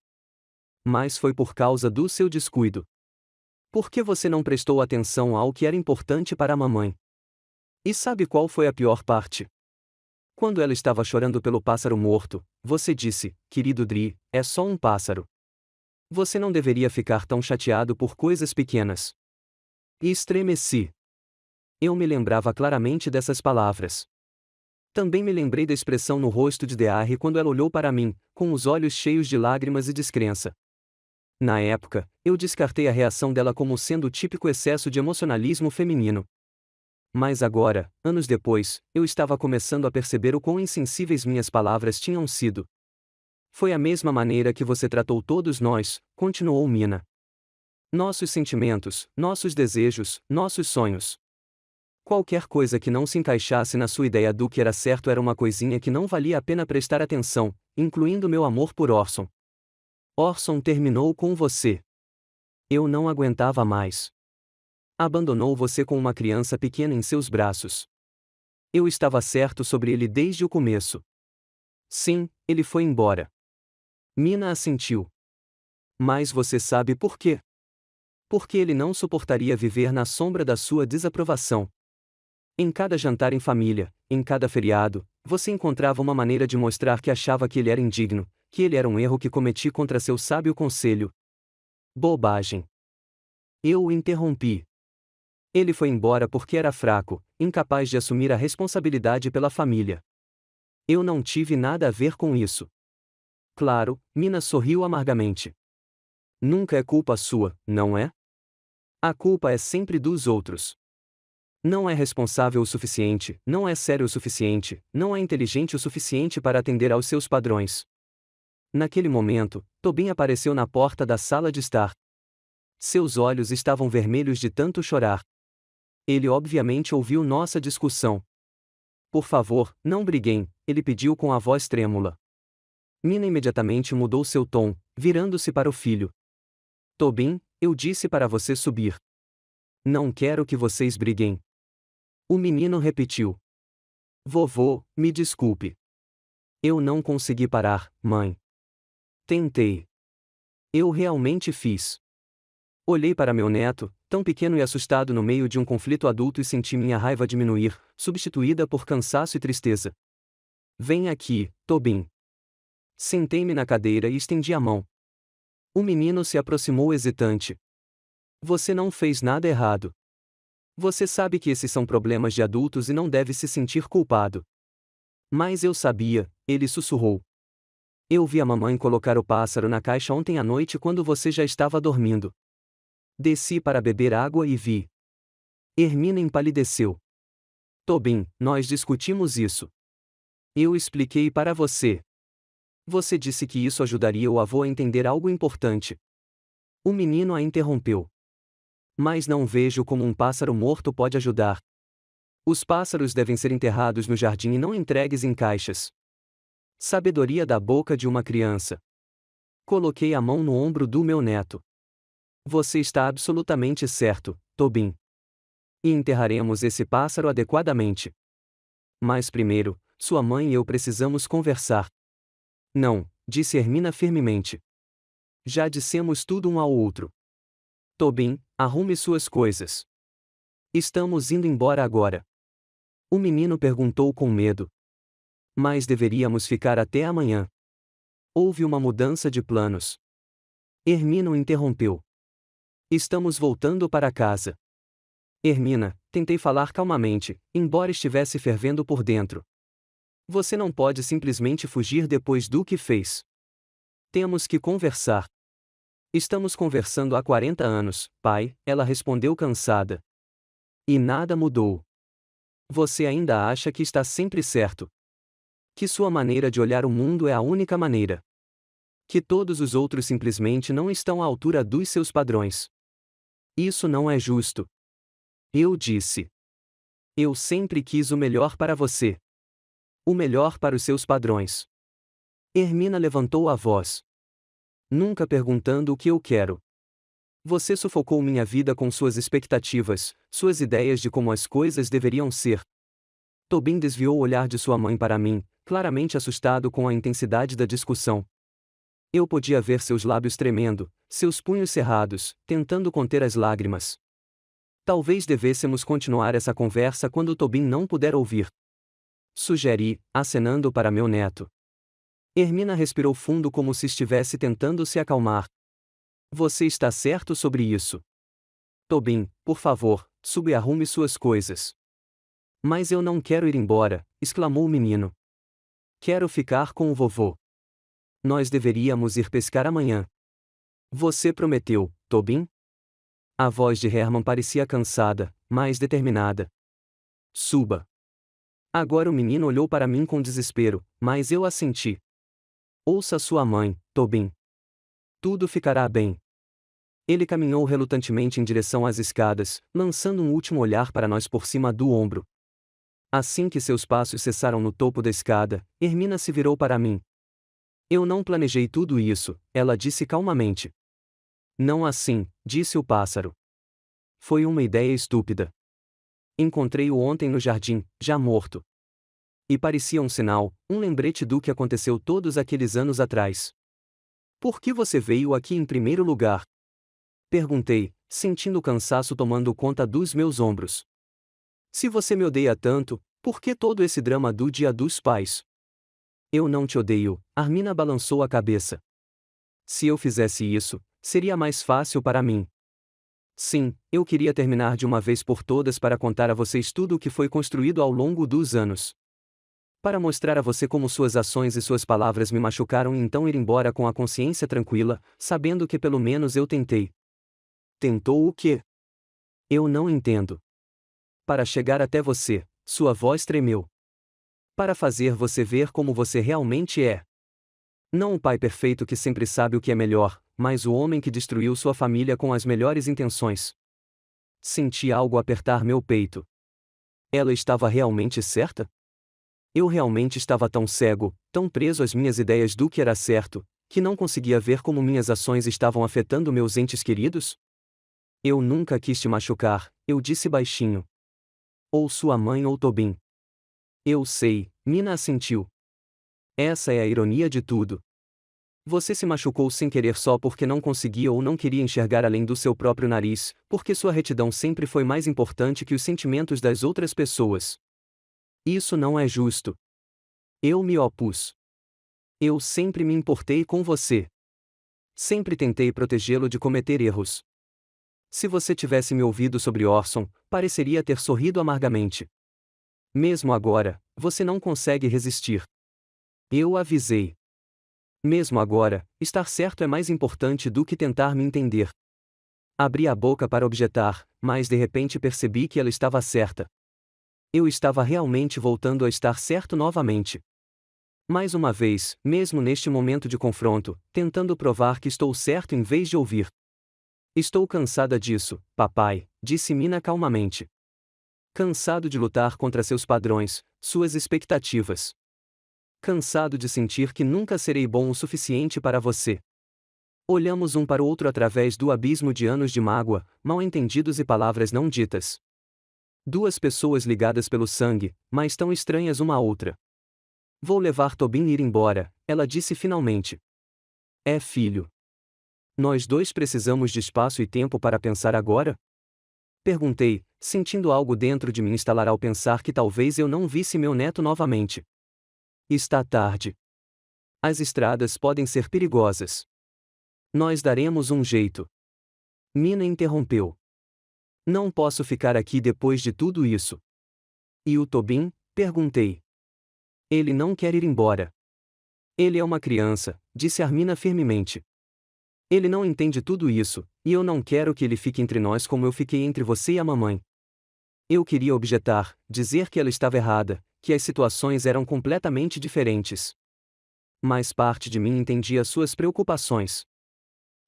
Mas foi por causa do seu descuido. Por que você não prestou atenção ao que era importante para a mamãe? E sabe qual foi a pior parte? Quando ela estava chorando pelo pássaro morto, você disse: querido Dri, é só um pássaro. Você não deveria ficar tão chateado por coisas pequenas. E estremeci. Eu me lembrava claramente dessas palavras. Também me lembrei da expressão no rosto de Dearre quando ela olhou para mim, com os olhos cheios de lágrimas e descrença. Na época, eu descartei a reação dela como sendo o típico excesso de emocionalismo feminino. Mas agora, anos depois, eu estava começando a perceber o quão insensíveis minhas palavras tinham sido. Foi a mesma maneira que você tratou todos nós, continuou Mina. Nossos sentimentos, nossos desejos, nossos sonhos. Qualquer coisa que não se encaixasse na sua ideia do que era certo era uma coisinha que não valia a pena prestar atenção, incluindo meu amor por Orson. Orson terminou com você. Eu não aguentava mais. Abandonou você com uma criança pequena em seus braços. Eu estava certo sobre ele desde o começo. Sim, ele foi embora. Mina assentiu. Mas você sabe por quê? Porque ele não suportaria viver na sombra da sua desaprovação. Em cada jantar em família, em cada feriado, você encontrava uma maneira de mostrar que achava que ele era indigno, que ele era um erro que cometi contra seu sábio conselho. Bobagem. Eu o interrompi. Ele foi embora porque era fraco, incapaz de assumir a responsabilidade pela família. Eu não tive nada a ver com isso. Claro, Mina sorriu amargamente. Nunca é culpa sua, não é? A culpa é sempre dos outros. Não é responsável o suficiente, não é sério o suficiente, não é inteligente o suficiente para atender aos seus padrões. Naquele momento, Tobin apareceu na porta da sala de estar. Seus olhos estavam vermelhos de tanto chorar. Ele obviamente ouviu nossa discussão. Por favor, não briguem, ele pediu com a voz trêmula. Mina imediatamente mudou seu tom, virando-se para o filho. Tobin, eu disse para você subir. Não quero que vocês briguem. O menino repetiu. Vovô, me desculpe. Eu não consegui parar, mãe. Tentei. Eu realmente fiz. Olhei para meu neto, tão pequeno e assustado no meio de um conflito adulto e senti minha raiva diminuir, substituída por cansaço e tristeza. Vem aqui, Tobin. Sentei-me na cadeira e estendi a mão. O menino se aproximou hesitante. Você não fez nada errado. Você sabe que esses são problemas de adultos e não deve se sentir culpado. Mas eu sabia, ele sussurrou. Eu vi a mamãe colocar o pássaro na caixa ontem à noite quando você já estava dormindo. Desci para beber água e vi. Hermina empalideceu. Tobin, nós discutimos isso. Eu expliquei para você. Você disse que isso ajudaria o avô a entender algo importante. O menino a interrompeu. Mas não vejo como um pássaro morto pode ajudar. Os pássaros devem ser enterrados no jardim e não entregues em caixas. Sabedoria da boca de uma criança. Coloquei a mão no ombro do meu neto. Você está absolutamente certo, Tobin. E enterraremos esse pássaro adequadamente. Mas primeiro, sua mãe e eu precisamos conversar. Não, disse Hermina firmemente. Já dissemos tudo um ao outro. Tobin, arrume suas coisas. Estamos indo embora agora. O menino perguntou com medo. Mas deveríamos ficar até amanhã. Houve uma mudança de planos. Hermina o interrompeu. Estamos voltando para casa. Hermina, tentei falar calmamente, embora estivesse fervendo por dentro. Você não pode simplesmente fugir depois do que fez. Temos que conversar. Estamos conversando há 40 anos, pai, ela respondeu cansada. E nada mudou. Você ainda acha que está sempre certo. Que sua maneira de olhar o mundo é a única maneira. Que todos os outros simplesmente não estão à altura dos seus padrões. Isso não é justo. Eu disse. Eu sempre quis o melhor para você. O melhor para os seus padrões. Hermina levantou a voz. Nunca perguntando o que eu quero. Você sufocou minha vida com suas expectativas, suas ideias de como as coisas deveriam ser. Tobin desviou o olhar de sua mãe para mim, claramente assustado com a intensidade da discussão. Eu podia ver seus lábios tremendo, seus punhos cerrados, tentando conter as lágrimas. Talvez devêssemos continuar essa conversa quando Tobin não puder ouvir. Sugeri, acenando para meu neto. Hermina respirou fundo como se estivesse tentando se acalmar. Você está certo sobre isso. Tobin, por favor, suba e arrume suas coisas. Mas eu não quero ir embora, exclamou o menino. Quero ficar com o vovô. Nós deveríamos ir pescar amanhã. Você prometeu, Tobin? A voz de Herman parecia cansada, mas determinada. Suba. Agora o menino olhou para mim com desespero, mas eu assenti. Ouça sua mãe, Tobin. Tudo ficará bem. Ele caminhou relutantemente em direção às escadas, lançando um último olhar para nós por cima do ombro. Assim que seus passos cessaram no topo da escada, Hermina se virou para mim. Eu não planejei tudo isso, ela disse calmamente. Não assim, disse o pássaro. Foi uma ideia estúpida. Encontrei-o ontem no jardim, já morto. E parecia um sinal, um lembrete do que aconteceu todos aqueles anos atrás. Por que você veio aqui em primeiro lugar? Perguntei, sentindo o cansaço tomando conta dos meus ombros. Se você me odeia tanto, por que todo esse drama do Dia dos Pais? Eu não te odeio, Armina balançou a cabeça. Se eu fizesse isso, seria mais fácil para mim. Sim, eu queria terminar de uma vez por todas para contar a vocês tudo o que foi construído ao longo dos anos. Para mostrar a você como suas ações e suas palavras me machucaram e então ir embora com a consciência tranquila, sabendo que pelo menos eu tentei. Tentou o quê? Eu não entendo. Para chegar até você, sua voz tremeu. Para fazer você ver como você realmente é. Não o pai perfeito que sempre sabe o que é melhor, mas o homem que destruiu sua família com as melhores intenções. Senti algo apertar meu peito. Ela estava realmente certa? Eu realmente estava tão cego, tão preso às minhas ideias do que era certo, que não conseguia ver como minhas ações estavam afetando meus entes queridos? Eu nunca quis te machucar, eu disse baixinho. Ou sua mãe ou Tobin. Eu sei, Mina assentiu. Essa é a ironia de tudo. Você se machucou sem querer só porque não conseguia ou não queria enxergar além do seu próprio nariz, porque sua retidão sempre foi mais importante que os sentimentos das outras pessoas. Isso não é justo. Eu me opus. Eu sempre me importei com você. Sempre tentei protegê-lo de cometer erros. Se você tivesse me ouvido sobre Orson, pareceria ter sorrido amargamente. Mesmo agora, você não consegue resistir. Eu avisei. Mesmo agora, estar certo é mais importante do que tentar me entender. Abri a boca para objetar, mas de repente percebi que ela estava certa. Eu estava realmente voltando a estar certo novamente. Mais uma vez, mesmo neste momento de confronto, tentando provar que estou certo em vez de ouvir. Estou cansada disso, papai, disse Mina calmamente. Cansado de lutar contra seus padrões, suas expectativas. Cansado de sentir que nunca serei bom o suficiente para você. Olhamos um para o outro através do abismo de anos de mágoa, mal-entendidos e palavras não ditas. Duas pessoas ligadas pelo sangue, mas tão estranhas uma à outra. Vou levar Tobin ir embora, ela disse finalmente. É filho. Nós dois precisamos de espaço e tempo para pensar agora? Perguntei, sentindo algo dentro de mim estalar ao pensar que talvez eu não visse meu neto novamente. Está tarde. As estradas podem ser perigosas. Nós daremos um jeito. Mina interrompeu. Não posso ficar aqui depois de tudo isso. E o Tobin? Perguntei. Ele não quer ir embora. Ele é uma criança, disse Armina firmemente. Ele não entende tudo isso, e eu não quero que ele fique entre nós como eu fiquei entre você e a mamãe. Eu queria objetar, dizer que ela estava errada, que as situações eram completamente diferentes. Mas parte de mim entendia suas preocupações.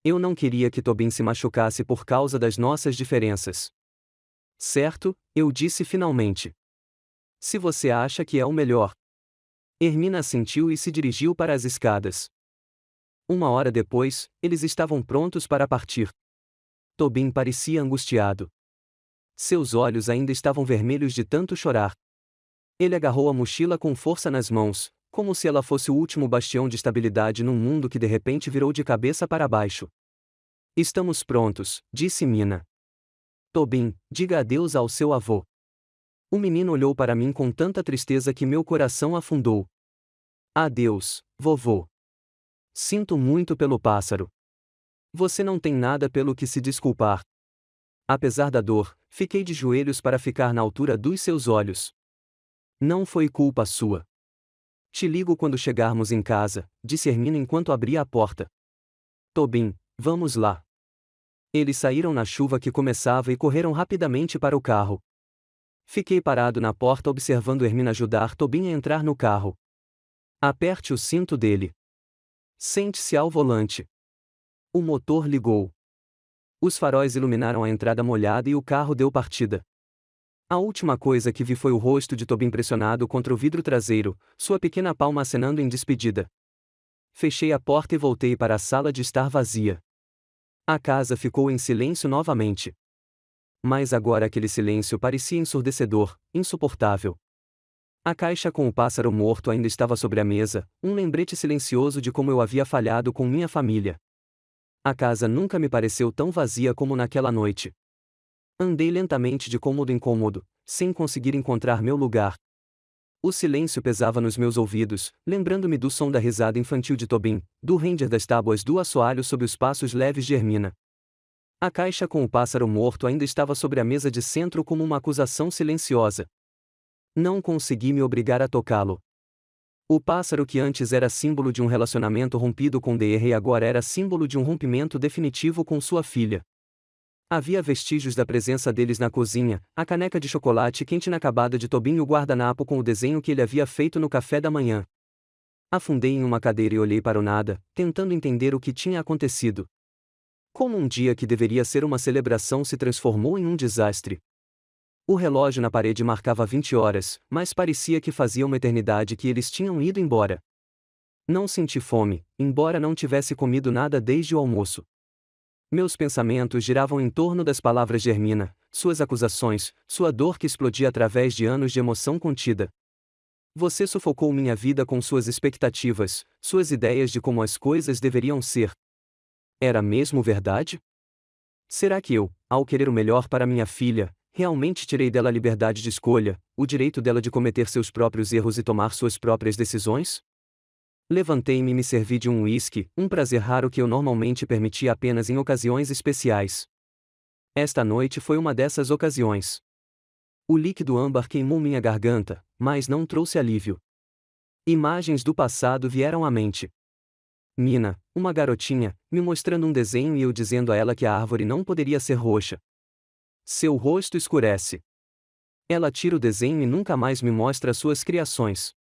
Eu não queria que Tobin se machucasse por causa das nossas diferenças. Certo, eu disse finalmente. Se você acha que é o melhor. Hermina assentiu e se dirigiu para as escadas. Uma hora depois, eles estavam prontos para partir. Tobin parecia angustiado. Seus olhos ainda estavam vermelhos de tanto chorar. Ele agarrou a mochila com força nas mãos, como se ela fosse o último bastião de estabilidade num mundo que de repente virou de cabeça para baixo. Estamos prontos, disse Mina. Tobin, diga adeus ao seu avô. O menino olhou para mim com tanta tristeza que meu coração afundou. Adeus, vovô. Sinto muito pelo pássaro. Você não tem nada pelo que se desculpar. Apesar da dor, fiquei de joelhos para ficar na altura dos seus olhos. Não foi culpa sua. Te ligo quando chegarmos em casa, disse Hermina enquanto abria a porta. Tobin, vamos lá. Eles saíram na chuva que começava e correram rapidamente para o carro. Fiquei parado na porta observando Hermina ajudar Tobin a entrar no carro. Aperte o cinto dele. Sente-se ao volante. O motor ligou. Os faróis iluminaram a entrada molhada e o carro deu partida. A última coisa que vi foi o rosto de Tobin pressionado contra o vidro traseiro, sua pequena palma acenando em despedida. Fechei a porta e voltei para a sala de estar vazia. A casa ficou em silêncio novamente. Mas agora aquele silêncio parecia ensurdecedor, insuportável. A caixa com o pássaro morto ainda estava sobre a mesa, um lembrete silencioso de como eu havia falhado com minha família. A casa nunca me pareceu tão vazia como naquela noite. Andei lentamente de cômodo em cômodo, sem conseguir encontrar meu lugar. O silêncio pesava nos meus ouvidos, lembrando-me do som da risada infantil de Tobin, do render das tábuas do assoalho sob os passos leves de Hermina. A caixa com o pássaro morto ainda estava sobre a mesa de centro como uma acusação silenciosa. Não consegui me obrigar a tocá-lo. O pássaro que antes era símbolo de um relacionamento rompido com DR agora era símbolo de um rompimento definitivo com sua filha. Havia vestígios da presença deles na cozinha, a caneca de chocolate quente inacabada de Tobin e o guardanapo com o desenho que ele havia feito no café da manhã. Afundei em uma cadeira e olhei para o nada, tentando entender o que tinha acontecido. Como um dia que deveria ser uma celebração se transformou em um desastre. O relógio na parede marcava 20 horas, mas parecia que fazia uma eternidade que eles tinham ido embora. Não senti fome, embora não tivesse comido nada desde o almoço. Meus pensamentos giravam em torno das palavras de Hermina, suas acusações, sua dor que explodia através de anos de emoção contida. Você sufocou minha vida com suas expectativas, suas ideias de como as coisas deveriam ser. Era mesmo verdade? Será que eu, ao querer o melhor para minha filha, realmente tirei dela a liberdade de escolha, o direito dela de cometer seus próprios erros e tomar suas próprias decisões? Levantei-me e me servi de um uísque, um prazer raro que eu normalmente permitia apenas em ocasiões especiais. Esta noite foi uma dessas ocasiões. O líquido âmbar queimou minha garganta, mas não trouxe alívio. Imagens do passado vieram à mente. Mina, uma garotinha, me mostrando um desenho e eu dizendo a ela que a árvore não poderia ser roxa. Seu rosto escurece. Ela tira o desenho e nunca mais me mostra suas criações.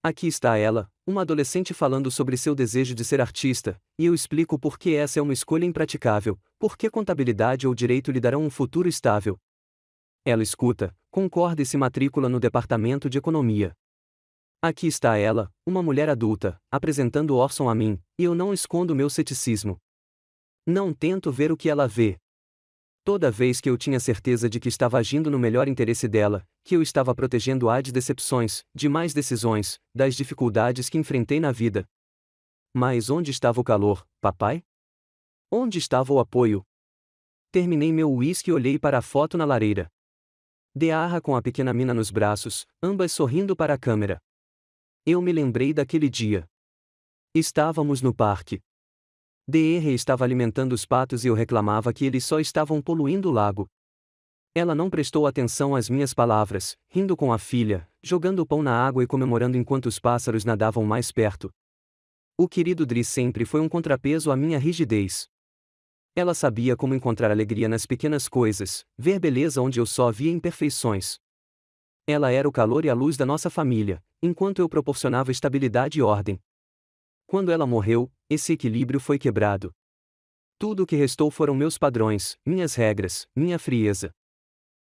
Aqui está ela, uma adolescente falando sobre seu desejo de ser artista, e eu explico por que essa é uma escolha impraticável, por que contabilidade ou direito lhe darão um futuro estável. Ela escuta, concorda e se matricula no departamento de economia. Aqui está ela, uma mulher adulta, apresentando Orson a mim, e eu não escondo meu ceticismo. Não tento ver o que ela vê. Toda vez que eu tinha certeza de que estava agindo no melhor interesse dela, que eu estava protegendo-a de decepções, de más decisões, das dificuldades que enfrentei na vida. Mas onde estava o calor, papai? Onde estava o apoio? Terminei meu uísque e olhei para a foto na lareira. Dearra com a pequena Mina nos braços, ambas sorrindo para a câmera. Eu me lembrei daquele dia. Estávamos no parque. DR estava alimentando os patos e eu reclamava que eles só estavam poluindo o lago. Ela não prestou atenção às minhas palavras, rindo com a filha, jogando pão na água e comemorando enquanto os pássaros nadavam mais perto. O querido Dri sempre foi um contrapeso à minha rigidez. Ela sabia como encontrar alegria nas pequenas coisas, ver beleza onde eu só via imperfeições. Ela era o calor e a luz da nossa família, enquanto eu proporcionava estabilidade e ordem. Quando ela morreu, esse equilíbrio foi quebrado. Tudo o que restou foram meus padrões, minhas regras, minha frieza.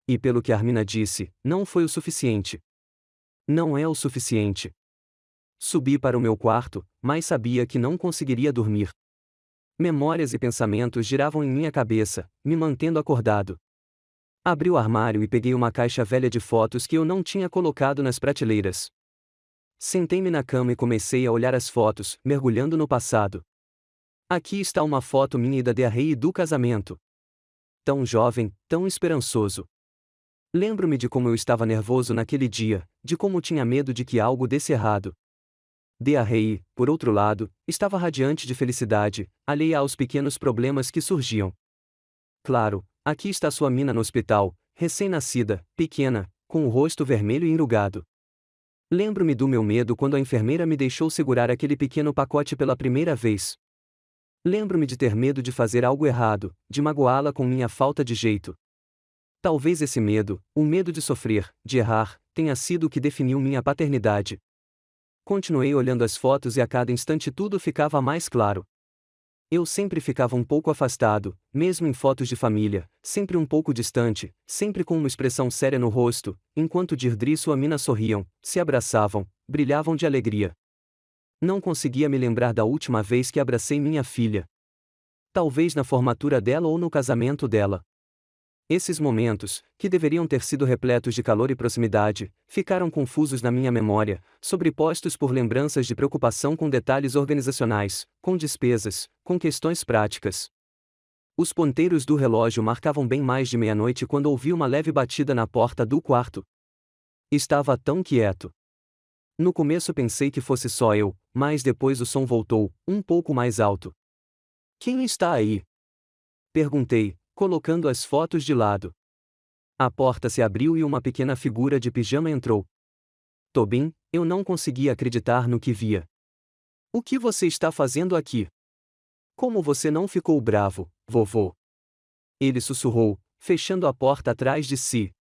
E pelo que Armina disse, não foi o suficiente. Não é o suficiente. Subi para o meu quarto, mas sabia que não conseguiria dormir. Memórias e pensamentos giravam em minha cabeça, me mantendo acordado. Abri o armário e peguei uma caixa velha de fotos que eu não tinha colocado nas prateleiras. Sentei-me na cama e comecei a olhar as fotos, mergulhando no passado. Aqui está uma foto minha e da Dearrey e do casamento. Tão jovem, tão esperançoso. Lembro-me de como eu estava nervoso naquele dia, de como tinha medo de que algo desse errado. Dearrey, por outro lado, estava radiante de felicidade, alheia aos pequenos problemas que surgiam. Claro, aqui está sua Mina no hospital, recém-nascida, pequena, com o rosto vermelho e enrugado. Lembro-me do meu medo quando a enfermeira me deixou segurar aquele pequeno pacote pela primeira vez. Lembro-me de ter medo de fazer algo errado, de magoá-la com minha falta de jeito. Talvez esse medo, o medo de sofrer, de errar, tenha sido o que definiu minha paternidade. Continuei olhando as fotos e a cada instante tudo ficava mais claro. Eu sempre ficava um pouco afastado, mesmo em fotos de família, sempre um pouco distante, sempre com uma expressão séria no rosto, enquanto Deirdre e sua Mina sorriam, se abraçavam, brilhavam de alegria. Não conseguia me lembrar da última vez que abracei minha filha. Talvez na formatura dela ou no casamento dela. Esses momentos, que deveriam ter sido repletos de calor e proximidade, ficaram confusos na minha memória, sobrepostos por lembranças de preocupação com detalhes organizacionais, com despesas, com questões práticas. Os ponteiros do relógio marcavam bem mais de meia-noite quando ouvi uma leve batida na porta do quarto. Estava tão quieto. No começo pensei que fosse só eu, mas depois o som voltou, um pouco mais alto. Quem está aí? Perguntei, colocando as fotos de lado. A porta se abriu e uma pequena figura de pijama entrou. Tobin, eu não conseguia acreditar no que via. O que você está fazendo aqui? Como você não ficou bravo, vovô? Ele sussurrou, fechando a porta atrás de si.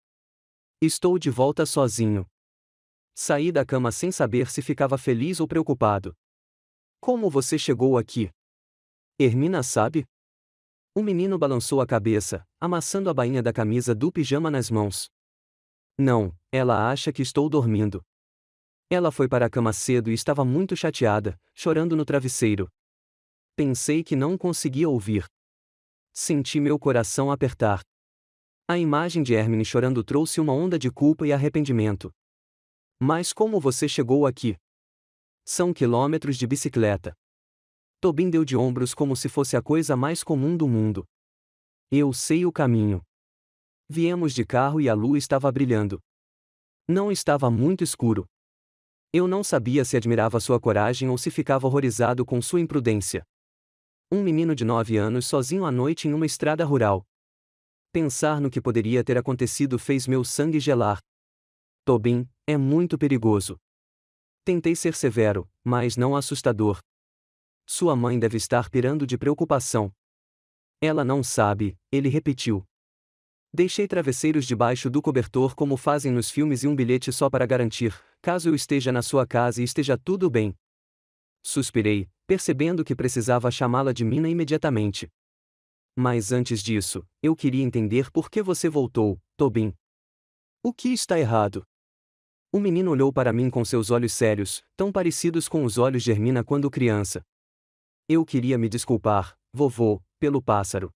Estou de volta sozinho. Saí da cama sem saber se ficava feliz ou preocupado. Como você chegou aqui? Hermina sabe? O menino balançou a cabeça, amassando a bainha da camisa do pijama nas mãos. Não, ela acha que estou dormindo. Ela foi para a cama cedo e estava muito chateada, chorando no travesseiro. Pensei que não conseguia ouvir. Senti meu coração apertar. A imagem de Hermine chorando trouxe uma onda de culpa e arrependimento. Mas como você chegou aqui? São quilômetros de bicicleta. Tobin deu de ombros como se fosse a coisa mais comum do mundo. Eu sei o caminho. Viemos de carro e a lua estava brilhando. Não estava muito escuro. Eu não sabia se admirava sua coragem ou se ficava horrorizado com sua imprudência. Um menino de 9 anos sozinho à noite em uma estrada rural. Pensar no que poderia ter acontecido fez meu sangue gelar. Tobin, é muito perigoso. Tentei ser severo, mas não assustador. Sua mãe deve estar pirando de preocupação. Ela não sabe, ele repetiu. Deixei travesseiros debaixo do cobertor como fazem nos filmes e um bilhete só para garantir, caso eu esteja na sua casa e esteja tudo bem. Suspirei, percebendo que precisava chamá-la de Mina imediatamente. Mas antes disso, eu queria entender por que você voltou, Tobin. O que está errado? O menino olhou para mim com seus olhos sérios, tão parecidos com os olhos de Hermina quando criança. Eu queria me desculpar, vovô, pelo pássaro.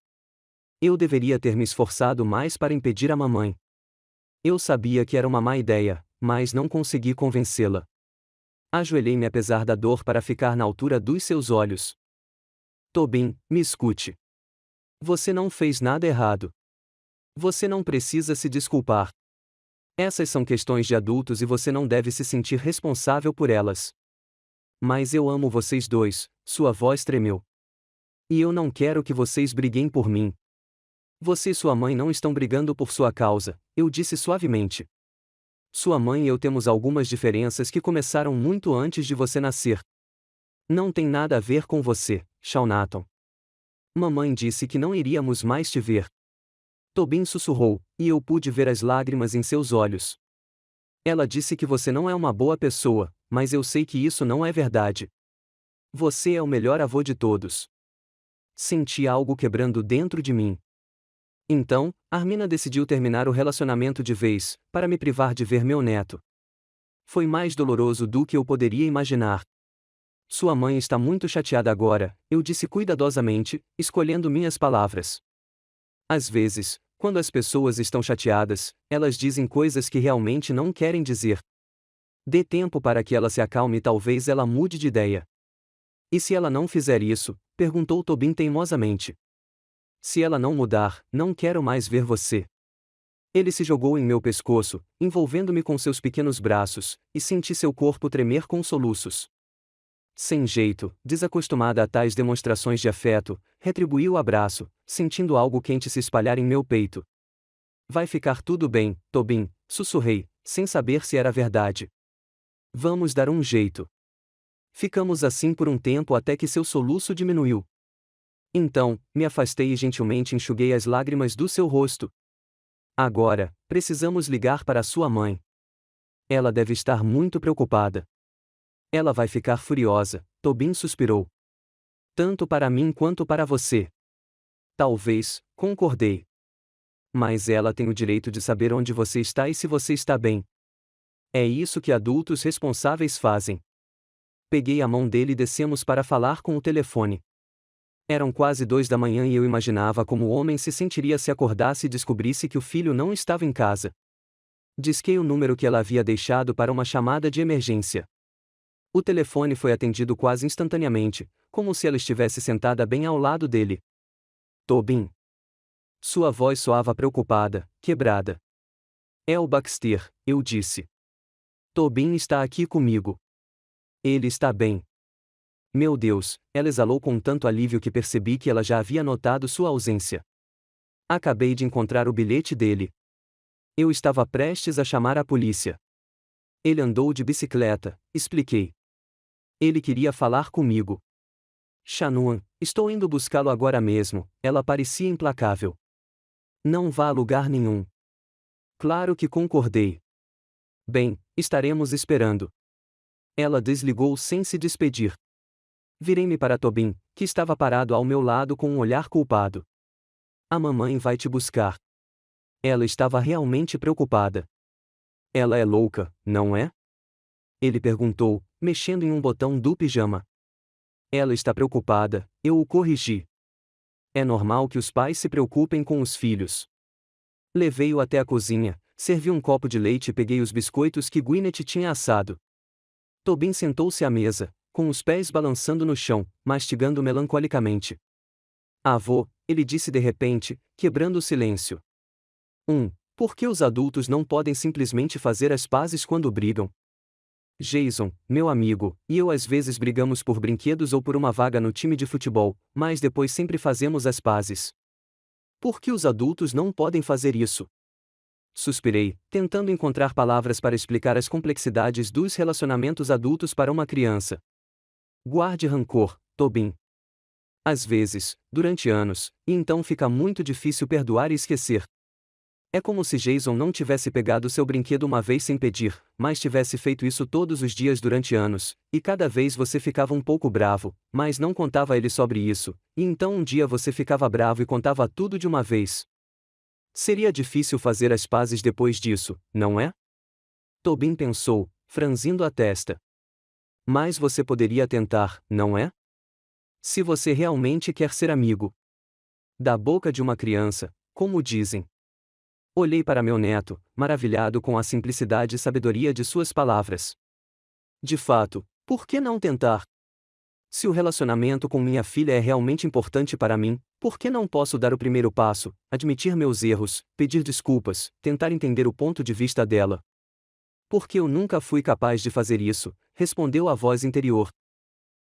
Eu deveria ter me esforçado mais para impedir a mamãe. Eu sabia que era uma má ideia, mas não consegui convencê-la. Ajoelhei-me apesar da dor para ficar na altura dos seus olhos. Tobin, me escute. Você não fez nada errado. Você não precisa se desculpar. Essas são questões de adultos e você não deve se sentir responsável por elas. Mas eu amo vocês dois, sua voz tremeu. E eu não quero que vocês briguem por mim. Você e sua mãe não estão brigando por sua causa, eu disse suavemente. Sua mãe e eu temos algumas diferenças que começaram muito antes de você nascer. Não tem nada a ver com você, Shaunaton. Mamãe disse que não iríamos mais te ver. Tobin sussurrou, e eu pude ver as lágrimas em seus olhos. Ela disse que você não é uma boa pessoa, mas eu sei que isso não é verdade. Você é o melhor avô de todos. Senti algo quebrando dentro de mim. Então, Armina decidiu terminar o relacionamento de vez, para me privar de ver meu neto. Foi mais doloroso do que eu poderia imaginar. Sua mãe está muito chateada agora, eu disse cuidadosamente, escolhendo minhas palavras. Às vezes, quando as pessoas estão chateadas, elas dizem coisas que realmente não querem dizer. Dê tempo para que ela se acalme e talvez ela mude de ideia. E se ela não fizer isso? Perguntou Tobin teimosamente. Se ela não mudar, não quero mais ver você. Ele se jogou em meu pescoço, envolvendo-me com seus pequenos braços, e senti seu corpo tremer com soluços. Sem jeito, desacostumada a tais demonstrações de afeto, retribuí o abraço, sentindo algo quente se espalhar em meu peito. Vai ficar tudo bem, Tobin, sussurrei, sem saber se era verdade. Vamos dar um jeito. Ficamos assim por um tempo até que seu soluço diminuiu. Então, me afastei e gentilmente enxuguei as lágrimas do seu rosto. Agora, precisamos ligar para sua mãe. Ela deve estar muito preocupada. Ela vai ficar furiosa, Tobin suspirou. Tanto para mim quanto para você. Talvez, concordei. Mas ela tem o direito de saber onde você está e se você está bem. É isso que adultos responsáveis fazem. Peguei a mão dele e descemos para falar com o telefone. Eram quase 2 da manhã e eu imaginava como o homem se sentiria se acordasse e descobrisse que o filho não estava em casa. Disquei o número que ela havia deixado para uma chamada de emergência. O telefone foi atendido quase instantaneamente, como se ela estivesse sentada bem ao lado dele. Tobin. Sua voz soava preocupada, quebrada. É o Baxter, eu disse. Tobin está aqui comigo. Ele está bem. Meu Deus, ela exalou com tanto alívio que percebi que ela já havia notado sua ausência. Acabei de encontrar o bilhete dele. Eu estava prestes a chamar a polícia. Ele andou de bicicleta, expliquei. Ele queria falar comigo. Shanuan, estou indo buscá-lo agora mesmo, ela parecia implacável. Não vá a lugar nenhum. Claro que concordei. Bem, estaremos esperando. Ela desligou sem se despedir. Virei-me para Tobin, que estava parado ao meu lado com um olhar culpado. A mamãe vai te buscar. Ela estava realmente preocupada. Ela é louca, não é? Ele perguntou, mexendo em um botão do pijama. Ela está preocupada, eu o corrigi. É normal que os pais se preocupem com os filhos. Levei-o até a cozinha, servi um copo de leite e peguei os biscoitos que Gwyneth tinha assado. Tobin sentou-se à mesa, com os pés balançando no chão, mastigando melancolicamente. Avô, ele disse de repente, quebrando o silêncio. Por que os adultos não podem simplesmente fazer as pazes quando brigam? Jason, meu amigo, e eu às vezes brigamos por brinquedos ou por uma vaga no time de futebol, mas depois sempre fazemos as pazes. Por que os adultos não podem fazer isso? Suspirei, tentando encontrar palavras para explicar as complexidades dos relacionamentos adultos para uma criança. Guarde rancor, Tobin. Às vezes, durante anos, e então fica muito difícil perdoar e esquecer. É como se Jason não tivesse pegado seu brinquedo uma vez sem pedir, mas tivesse feito isso todos os dias durante anos, e cada vez você ficava um pouco bravo, mas não contava a ele sobre isso, e então um dia você ficava bravo e contava tudo de uma vez. Seria difícil fazer as pazes depois disso, não é? Tobin pensou, franzindo a testa. Mas você poderia tentar, não é? Se você realmente quer ser amigo. Da boca de uma criança, como dizem. Olhei para meu neto, maravilhado com a simplicidade e sabedoria de suas palavras. De fato, por que não tentar? Se o relacionamento com minha filha é realmente importante para mim, por que não posso dar o primeiro passo, admitir meus erros, pedir desculpas, tentar entender o ponto de vista dela? Porque eu nunca fui capaz de fazer isso, respondeu a voz interior.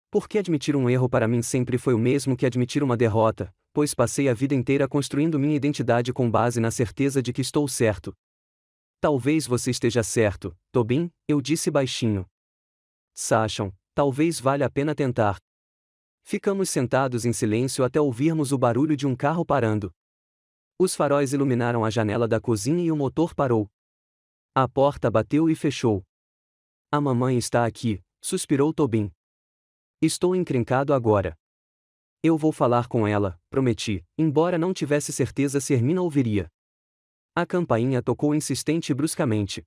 Porque admitir um erro para mim sempre foi o mesmo que admitir uma derrota, pois passei a vida inteira construindo minha identidade com base na certeza de que estou certo. Talvez você esteja certo, Tobin, eu disse baixinho. Sacham, talvez valha a pena tentar. Ficamos sentados em silêncio até ouvirmos o barulho de um carro parando. Os faróis iluminaram a janela da cozinha e o motor parou. A porta bateu e fechou. A mamãe está aqui, suspirou Tobin. Estou encrencado agora. Eu vou falar com ela, prometi, embora não tivesse certeza se Hermina ouviria. A campainha tocou insistente e bruscamente.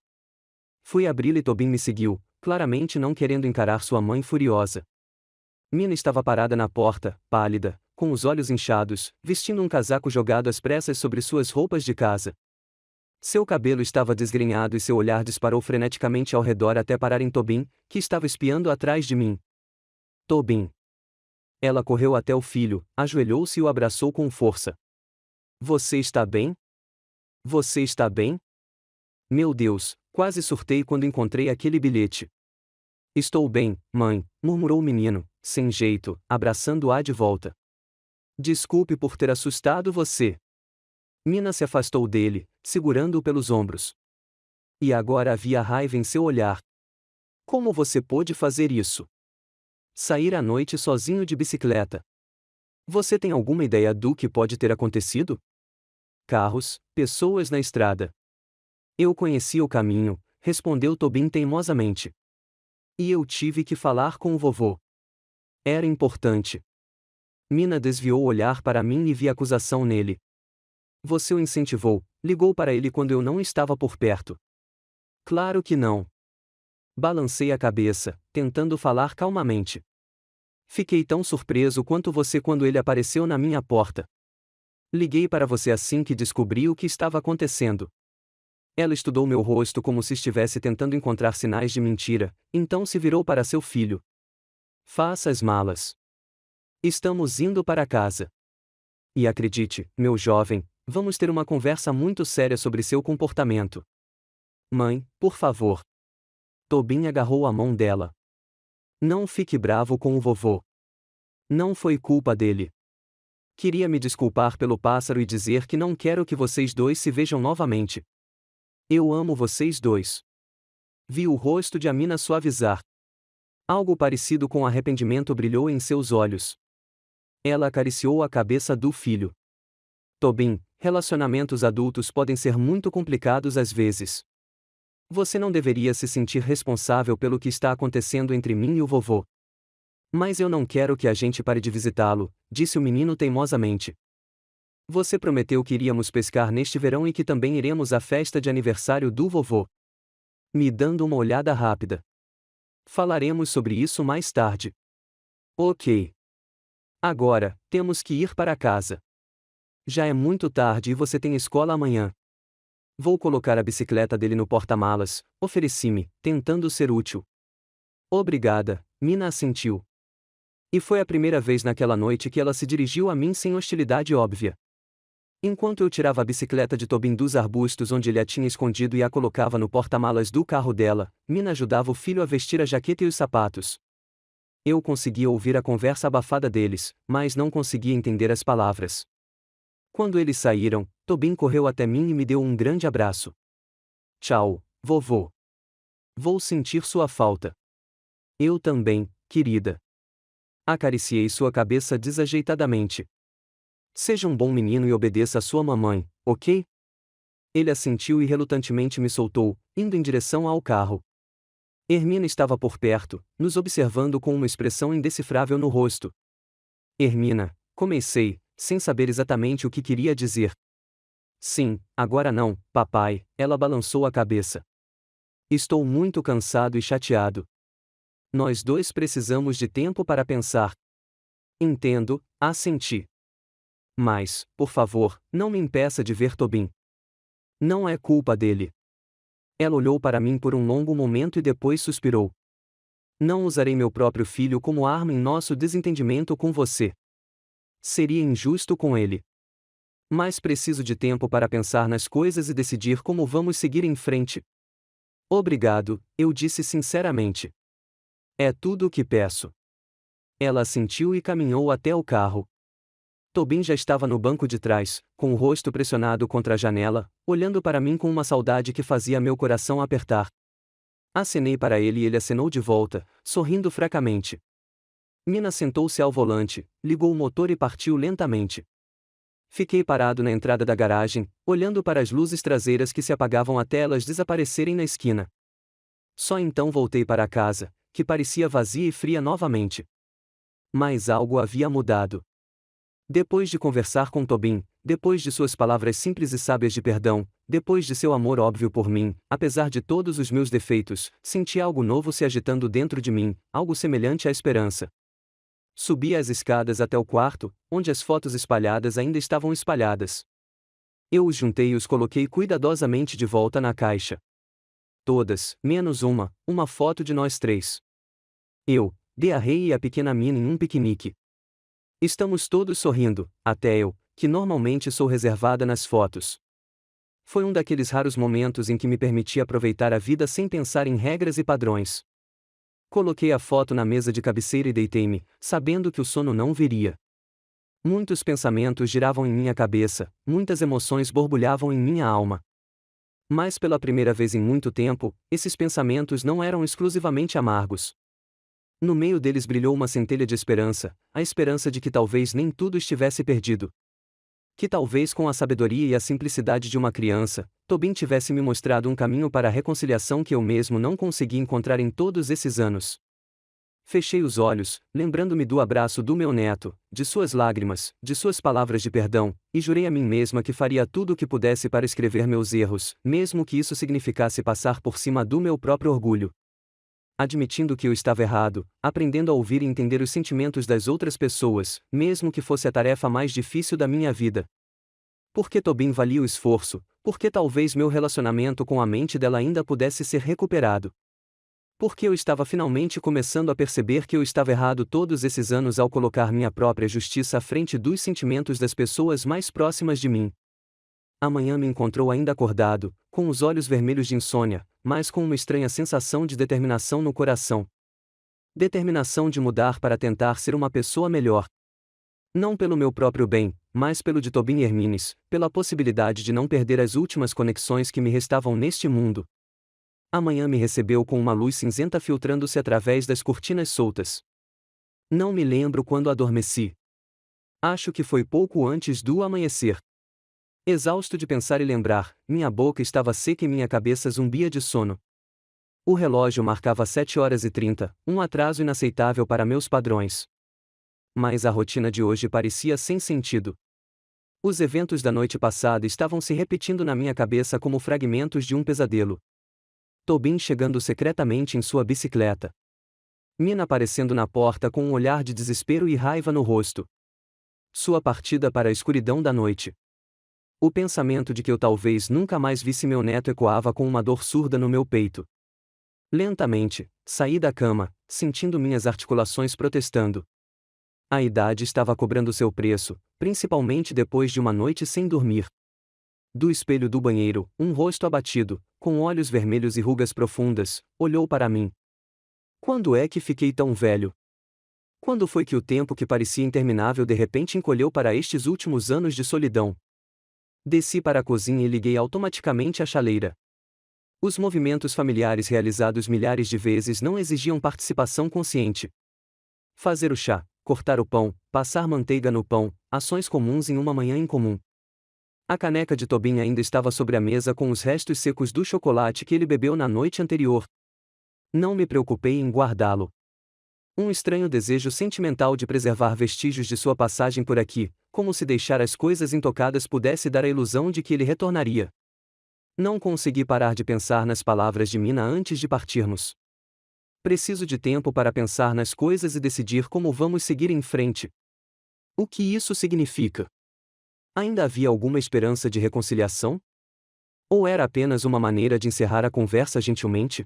Fui abri-la e Tobin me seguiu, claramente não querendo encarar sua mãe furiosa. Mina estava parada na porta, pálida, com os olhos inchados, vestindo um casaco jogado às pressas sobre suas roupas de casa. Seu cabelo estava desgrenhado e seu olhar disparou freneticamente ao redor até parar em Tobin, que estava espiando atrás de mim. Tobin. Ela correu até o filho, ajoelhou-se e o abraçou com força. Você está bem? Você está bem? Meu Deus, quase surtei quando encontrei aquele bilhete. Estou bem, mãe, murmurou o menino, sem jeito, abraçando-a de volta. Desculpe por ter assustado você. Mina se afastou dele, segurando-o pelos ombros. E agora havia raiva em seu olhar. Como você pôde fazer isso? Sair à noite sozinho de bicicleta. Você tem alguma ideia do que pode ter acontecido? Carros, pessoas na estrada. Eu conhecia o caminho, respondeu Tobin teimosamente. E eu tive que falar com o vovô. Era importante. Mina desviou o olhar para mim e vi acusação nele. Você o incentivou, ligou para ele quando eu não estava por perto. Claro que não. Balancei a cabeça, tentando falar calmamente. Fiquei tão surpreso quanto você quando ele apareceu na minha porta. Liguei para você assim que descobri o que estava acontecendo. Ela estudou meu rosto como se estivesse tentando encontrar sinais de mentira, então se virou para seu filho. Faça as malas. Estamos indo para casa. E acredite, meu jovem, vamos ter uma conversa muito séria sobre seu comportamento. Mãe, por favor. Tobin agarrou a mão dela. Não fique bravo com o vovô. Não foi culpa dele. Queria me desculpar pelo pássaro e dizer que não quero que vocês dois se vejam novamente. Eu amo vocês dois. Vi o rosto de Amina suavizar. Algo parecido com arrependimento brilhou em seus olhos. Ela acariciou a cabeça do filho. Tobin, relacionamentos adultos podem ser muito complicados às vezes. Você não deveria se sentir responsável pelo que está acontecendo entre mim e o vovô. Mas eu não quero que a gente pare de visitá-lo, disse o menino teimosamente. Você prometeu que iríamos pescar neste verão e que também iremos à festa de aniversário do vovô. Me dando uma olhada rápida. Falaremos sobre isso mais tarde. Ok. Agora, temos que ir para casa. Já é muito tarde e você tem escola amanhã. Vou colocar a bicicleta dele no porta-malas, ofereci-me, tentando ser útil. Obrigada, Mina assentiu. E foi a primeira vez naquela noite que ela se dirigiu a mim sem hostilidade óbvia. Enquanto eu tirava a bicicleta de Tobin dos arbustos onde ele a tinha escondido e a colocava no porta-malas do carro dela, Mina ajudava o filho a vestir a jaqueta e os sapatos. Eu conseguia ouvir a conversa abafada deles, mas não conseguia entender as palavras. Quando eles saíram, Tobin correu até mim e me deu um grande abraço. Tchau, vovô. Vou sentir sua falta. Eu também, querida. Acariciei sua cabeça desajeitadamente. Seja um bom menino e obedeça a sua mamãe, ok? Ele assentiu e relutantemente me soltou, indo em direção ao carro. Hermina estava por perto, nos observando com uma expressão indecifrável no rosto. Hermina, comecei, sem saber exatamente o que queria dizer. Sim, agora não, papai, ela balançou a cabeça. Estou muito cansado e chateado. Nós dois precisamos de tempo para pensar. Entendo, assenti. Mas, por favor, não me impeça de ver Tobin. Não é culpa dele. Ela olhou para mim por um longo momento e depois suspirou. Não usarei meu próprio filho como arma em nosso desentendimento com você. Seria injusto com ele. Mas preciso de tempo para pensar nas coisas e decidir como vamos seguir em frente. Obrigado, eu disse sinceramente. É tudo o que peço. Ela assentiu e caminhou até o carro. Tobin já estava no banco de trás, com o rosto pressionado contra a janela, olhando para mim com uma saudade que fazia meu coração apertar. Acenei para ele e ele acenou de volta, sorrindo fracamente. Mina sentou-se ao volante, ligou o motor e partiu lentamente. Fiquei parado na entrada da garagem, olhando para as luzes traseiras que se apagavam até elas desaparecerem na esquina. Só então voltei para a casa, que parecia vazia e fria novamente. Mas algo havia mudado. Depois de conversar com Tobin, depois de suas palavras simples e sábias de perdão, depois de seu amor óbvio por mim, apesar de todos os meus defeitos, senti algo novo se agitando dentro de mim, algo semelhante à esperança. Subi as escadas até o quarto, onde as fotos espalhadas ainda estavam espalhadas. Eu os juntei e os coloquei cuidadosamente de volta na caixa. Todas, menos uma foto de nós três. Eu, Dea Rei e a pequena Mina em um piquenique. Estamos todos sorrindo, até eu, que normalmente sou reservada nas fotos. Foi um daqueles raros momentos em que me permiti aproveitar a vida sem pensar em regras e padrões. Coloquei a foto na mesa de cabeceira e deitei-me, sabendo que o sono não viria. Muitos pensamentos giravam em minha cabeça, muitas emoções borbulhavam em minha alma. Mas pela primeira vez em muito tempo, esses pensamentos não eram exclusivamente amargos. No meio deles brilhou uma centelha de esperança, a esperança de que talvez nem tudo estivesse perdido. Que talvez com a sabedoria e a simplicidade de uma criança, Tobin tivesse me mostrado um caminho para a reconciliação que eu mesmo não consegui encontrar em todos esses anos. Fechei os olhos, lembrando-me do abraço do meu neto, de suas lágrimas, de suas palavras de perdão, e jurei a mim mesma que faria tudo o que pudesse para escrever meus erros, mesmo que isso significasse passar por cima do meu próprio orgulho. Admitindo que eu estava errado, aprendendo a ouvir e entender os sentimentos das outras pessoas, mesmo que fosse a tarefa mais difícil da minha vida. Porque Tobin valia o esforço, porque talvez meu relacionamento com a mente dela ainda pudesse ser recuperado. Porque eu estava finalmente começando a perceber que eu estava errado todos esses anos ao colocar minha própria justiça à frente dos sentimentos das pessoas mais próximas de mim. Amanhã me encontrou ainda acordado, com os olhos vermelhos de insônia, mas com uma estranha sensação de determinação no coração. Determinação de mudar para tentar ser uma pessoa melhor. Não pelo meu próprio bem, mas pelo de Tobin e Hermines, pela possibilidade de não perder as últimas conexões que me restavam neste mundo. Amanhã me recebeu com uma luz cinzenta filtrando-se através das cortinas soltas. Não me lembro quando adormeci. Acho que foi pouco antes do amanhecer. Exausto de pensar e lembrar, minha boca estava seca e minha cabeça zumbia de sono. O relógio marcava 7h30, um atraso inaceitável para meus padrões. Mas a rotina de hoje parecia sem sentido. Os eventos da noite passada estavam se repetindo na minha cabeça como fragmentos de um pesadelo. Tobin chegando secretamente em sua bicicleta. Mina aparecendo na porta com um olhar de desespero e raiva no rosto. Sua partida para a escuridão da noite. O pensamento de que eu talvez nunca mais visse meu neto ecoava com uma dor surda no meu peito. Lentamente, saí da cama, sentindo minhas articulações protestando. A idade estava cobrando seu preço, principalmente depois de uma noite sem dormir. Do espelho do banheiro, um rosto abatido, com olhos vermelhos e rugas profundas, olhou para mim. Quando é que fiquei tão velho? Quando foi que o tempo que parecia interminável de repente encolheu para estes últimos anos de solidão? Desci para a cozinha e liguei automaticamente a chaleira. Os movimentos familiares realizados milhares de vezes não exigiam participação consciente. Fazer o chá, cortar o pão, passar manteiga no pão, ações comuns em uma manhã incomum. A caneca de Tobin ainda estava sobre a mesa com os restos secos do chocolate que ele bebeu na noite anterior. Não me preocupei em guardá-lo. Um estranho desejo sentimental de preservar vestígios de sua passagem por aqui, como se deixar as coisas intocadas pudesse dar a ilusão de que ele retornaria. Não consegui parar de pensar nas palavras de Mina antes de partirmos. Preciso de tempo para pensar nas coisas e decidir como vamos seguir em frente. O que isso significa? Ainda havia alguma esperança de reconciliação? Ou era apenas uma maneira de encerrar a conversa gentilmente?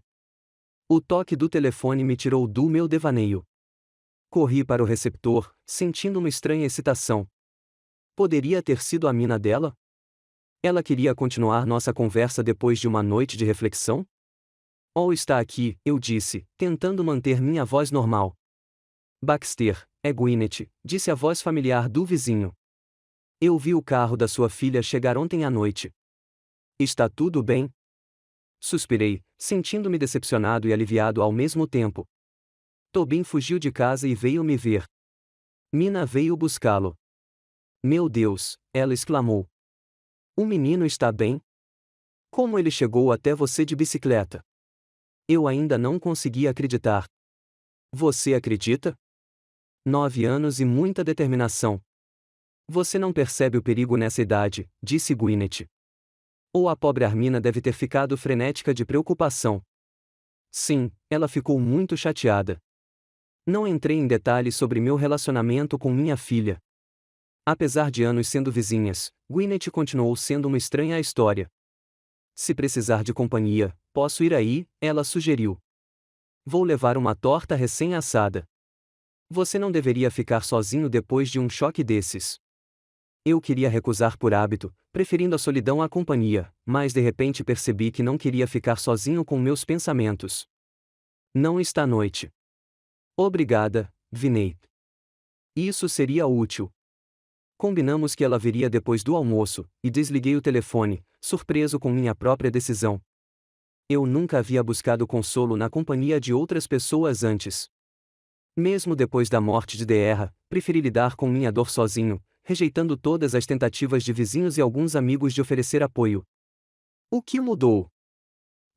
O toque do telefone me tirou do meu devaneio. Corri para o receptor, sentindo uma estranha excitação. Poderia ter sido a Mina dela? Ela queria continuar nossa conversa depois de uma noite de reflexão? Oh, está aqui, eu disse, tentando manter minha voz normal. Baxter, é Gwyneth, disse a voz familiar do vizinho. Eu vi o carro da sua filha chegar ontem à noite. Está tudo bem? Suspirei, sentindo-me decepcionado e aliviado ao mesmo tempo. Tobin fugiu de casa e veio me ver. Mina veio buscá-lo. Meu Deus, ela exclamou. O menino está bem? Como ele chegou até você de bicicleta? Eu ainda não conseguia acreditar. Você acredita? 9 anos e muita determinação. Você não percebe o perigo nessa idade, disse Gwyneth. Ou a pobre Armina deve ter ficado frenética de preocupação. Sim, ela ficou muito chateada. Não entrei em detalhes sobre meu relacionamento com minha filha. Apesar de anos sendo vizinhas, Gwyneth continuou sendo uma estranha à história. Se precisar de companhia, posso ir aí, ela sugeriu. Vou levar uma torta recém-assada. Você não deveria ficar sozinho depois de um choque desses. Eu queria recusar por hábito, preferindo a solidão à companhia, mas de repente percebi que não queria ficar sozinho com meus pensamentos. Não está à noite. Obrigada, Vinay. Isso seria útil. Combinamos que ela viria depois do almoço, e desliguei o telefone, surpreso com minha própria decisão. Eu nunca havia buscado consolo na companhia de outras pessoas antes. Mesmo depois da morte de Deerra, preferi lidar com minha dor sozinho, rejeitando todas as tentativas de vizinhos e alguns amigos de oferecer apoio. O que mudou?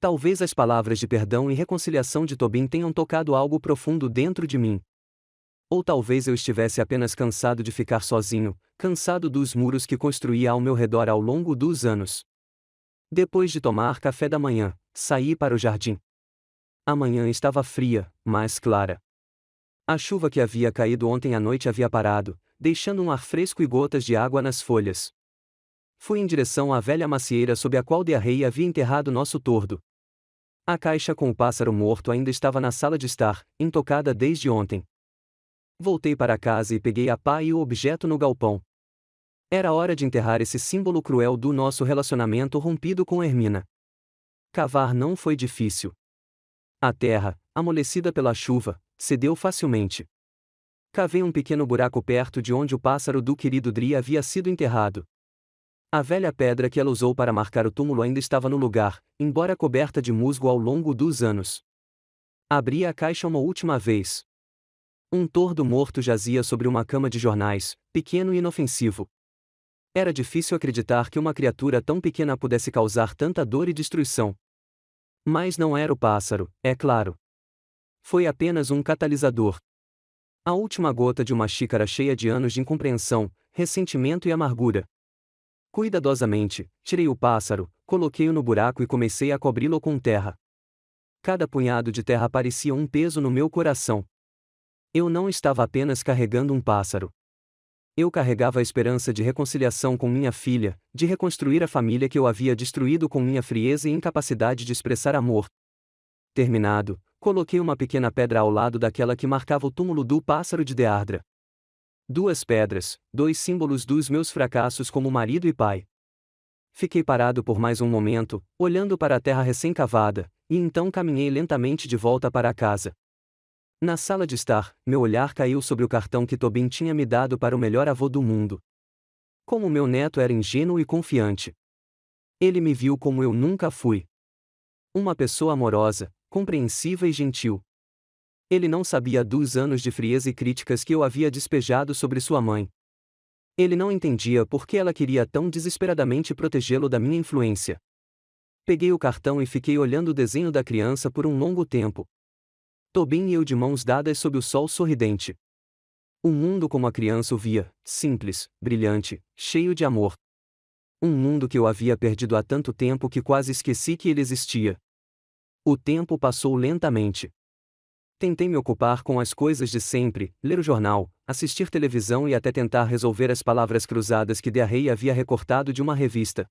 Talvez as palavras de perdão e reconciliação de Tobin tenham tocado algo profundo dentro de mim. Ou talvez eu estivesse apenas cansado de ficar sozinho, cansado dos muros que construía ao meu redor ao longo dos anos. Depois de tomar café da manhã, saí para o jardim. A manhã estava fria, mas clara. A chuva que havia caído ontem à noite havia parado, deixando um ar fresco e gotas de água nas folhas. Fui em direção à velha macieira sob a qual Deerrey havia enterrado nosso tordo. A caixa com o pássaro morto ainda estava na sala de estar, intocada desde ontem. Voltei para casa e peguei a pá e o objeto no galpão. Era hora de enterrar esse símbolo cruel do nosso relacionamento rompido com Hermina. Cavar não foi difícil. A terra, amolecida pela chuva, cedeu facilmente. Cavei um pequeno buraco perto de onde o pássaro do querido Dri havia sido enterrado. A velha pedra que ela usou para marcar o túmulo ainda estava no lugar, embora coberta de musgo ao longo dos anos. Abri a caixa uma última vez. Um tordo morto jazia sobre uma cama de jornais, pequeno e inofensivo. Era difícil acreditar que uma criatura tão pequena pudesse causar tanta dor e destruição. Mas não era o pássaro, é claro. Foi apenas um catalisador. A última gota de uma xícara cheia de anos de incompreensão, ressentimento e amargura. Cuidadosamente, tirei o pássaro, coloquei-o no buraco e comecei a cobri-lo com terra. Cada punhado de terra parecia um peso no meu coração. Eu não estava apenas carregando um pássaro. Eu carregava a esperança de reconciliação com minha filha, de reconstruir a família que eu havia destruído com minha frieza e incapacidade de expressar amor. Terminado, coloquei uma pequena pedra ao lado daquela que marcava o túmulo do pássaro de Deardra. 2 pedras, 2 símbolos dos meus fracassos como marido e pai. Fiquei parado por mais um momento, olhando para a terra recém-cavada, e então caminhei lentamente de volta para a casa. Na sala de estar, meu olhar caiu sobre o cartão que Tobin tinha me dado para o melhor avô do mundo. Como meu neto era ingênuo e confiante. Ele me viu como eu nunca fui. Uma pessoa amorosa, compreensiva e gentil. Ele não sabia dos anos de frieza e críticas que eu havia despejado sobre sua mãe. Ele não entendia por que ela queria tão desesperadamente protegê-lo da minha influência. Peguei o cartão e fiquei olhando o desenho da criança por um longo tempo. Tobin e eu de mãos dadas sob o sol sorridente. Um mundo como a criança o via, simples, brilhante, cheio de amor. Um mundo que eu havia perdido há tanto tempo que quase esqueci que ele existia. O tempo passou lentamente. Tentei me ocupar com as coisas de sempre, ler o jornal, assistir televisão e até tentar resolver as palavras cruzadas que Dearrey havia recortado de uma revista.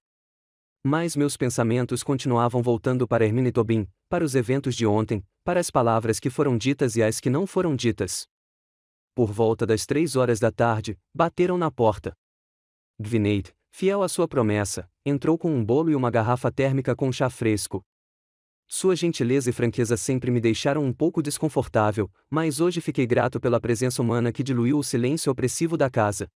Mas meus pensamentos continuavam voltando para Hermine e Tobin, para os eventos de ontem, para as palavras que foram ditas e as que não foram ditas. Por volta das 3 horas da tarde, bateram na porta. Gwinnett, fiel à sua promessa, entrou com um bolo e uma garrafa térmica com chá fresco. Sua gentileza e franqueza sempre me deixaram um pouco desconfortável, mas hoje fiquei grato pela presença humana que diluiu o silêncio opressivo da casa.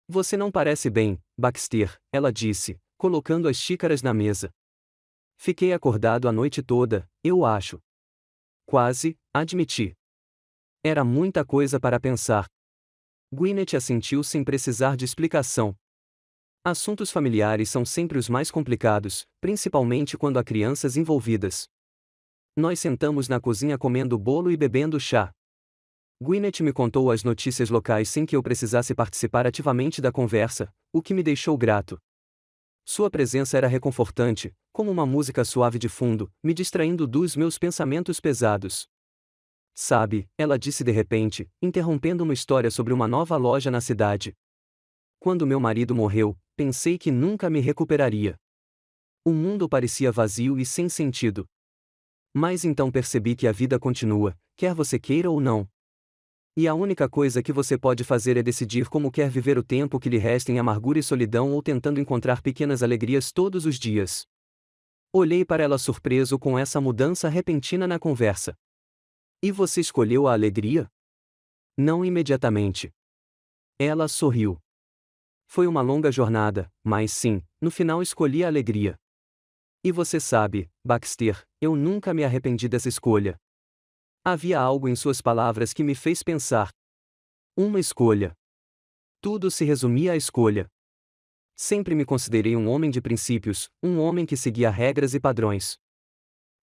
Você não parece bem, Baxter, ela disse, colocando as xícaras na mesa. Fiquei acordado a noite toda, eu acho. Quase, admiti. Era muita coisa para pensar. Gwinnett assentiu sem precisar de explicação. Assuntos familiares são sempre os mais complicados, principalmente quando há crianças envolvidas. Nós sentamos na cozinha comendo bolo e bebendo chá. Gwinnett me contou as notícias locais sem que eu precisasse participar ativamente da conversa, o que me deixou grato. Sua presença era reconfortante, como uma música suave de fundo, me distraindo dos meus pensamentos pesados. Sabe, ela disse de repente, interrompendo uma história sobre uma nova loja na cidade. Quando meu marido morreu, pensei que nunca me recuperaria. O mundo parecia vazio e sem sentido. Mas então percebi que a vida continua, quer você queira ou não. E a única coisa que você pode fazer é decidir como quer viver o tempo que lhe resta em amargura e solidão ou tentando encontrar pequenas alegrias todos os dias. Olhei para ela surpreso com essa mudança repentina na conversa. E você escolheu a alegria? Não imediatamente. Ela sorriu. Foi uma longa jornada, mas sim, no final escolhi a alegria. E você sabe, Baxter, eu nunca me arrependi dessa escolha. Havia algo em suas palavras que me fez pensar. Uma escolha. Tudo se resumia à escolha. Sempre me considerei um homem de princípios, um homem que seguia regras e padrões.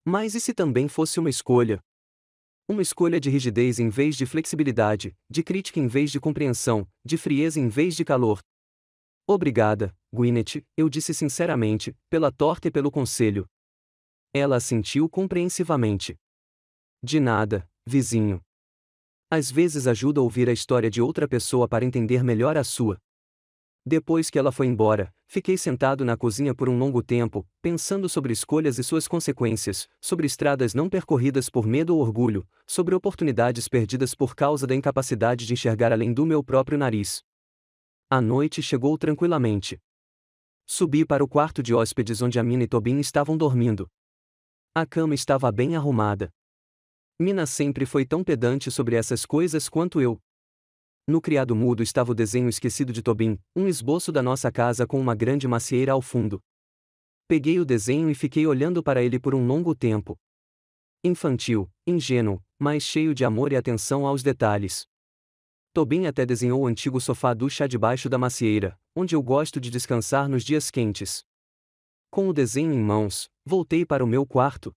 Mas e se também fosse uma escolha? Uma escolha de rigidez em vez de flexibilidade, de crítica em vez de compreensão, de frieza em vez de calor. Obrigada, Gwinnett, eu disse sinceramente, pela torta e pelo conselho. Ela assentiu compreensivamente. De nada, vizinho. Às vezes ajuda a ouvir a história de outra pessoa para entender melhor a sua. Depois que ela foi embora, fiquei sentado na cozinha por um longo tempo, pensando sobre escolhas e suas consequências, sobre estradas não percorridas por medo ou orgulho, sobre oportunidades perdidas por causa da incapacidade de enxergar além do meu próprio nariz. A noite chegou tranquilamente. Subi para o quarto de hóspedes onde a Mina e Tobin estavam dormindo. A cama estava bem arrumada. Mina sempre foi tão pedante sobre essas coisas quanto eu. No criado mudo estava o desenho esquecido de Tobin, um esboço da nossa casa com uma grande macieira ao fundo. Peguei o desenho e fiquei olhando para ele por um longo tempo. Infantil, ingênuo, mas cheio de amor e atenção aos detalhes. Tobin até desenhou o antigo sofá do chá debaixo da macieira, onde eu gosto de descansar nos dias quentes. Com o desenho em mãos, voltei para o meu quarto.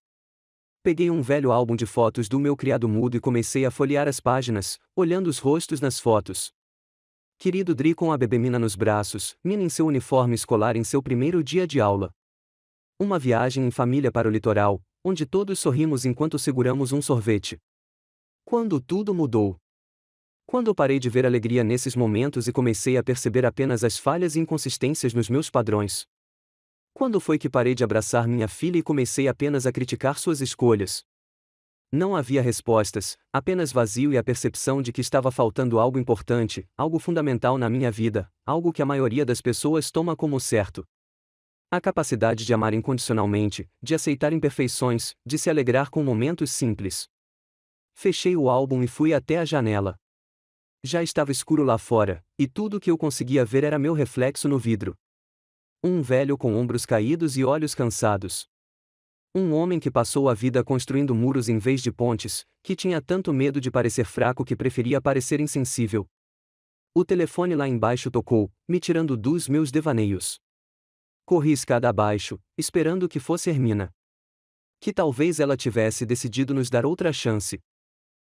Peguei um velho álbum de fotos do meu criado mudo e comecei a folhear as páginas, olhando os rostos nas fotos. Querido Dri com a bebê Mina nos braços, Mina em seu uniforme escolar em seu primeiro dia de aula. Uma viagem em família para o litoral, onde todos sorrimos enquanto seguramos um sorvete. Quando tudo mudou. Quando parei de ver alegria nesses momentos e comecei a perceber apenas as falhas e inconsistências nos meus padrões. Quando foi que parei de abraçar minha filha e comecei apenas a criticar suas escolhas? Não havia respostas, apenas vazio e a percepção de que estava faltando algo importante, algo fundamental na minha vida, algo que a maioria das pessoas toma como certo. A capacidade de amar incondicionalmente, de aceitar imperfeições, de se alegrar com momentos simples. Fechei o álbum e fui até a janela. Já estava escuro lá fora, e tudo o que eu conseguia ver era meu reflexo no vidro. Um velho com ombros caídos e olhos cansados. Um homem que passou a vida construindo muros em vez de pontes, que tinha tanto medo de parecer fraco que preferia parecer insensível. O telefone lá embaixo tocou, me tirando dos meus devaneios. Corri escada abaixo, esperando que fosse Hermina. Que talvez ela tivesse decidido nos dar outra chance.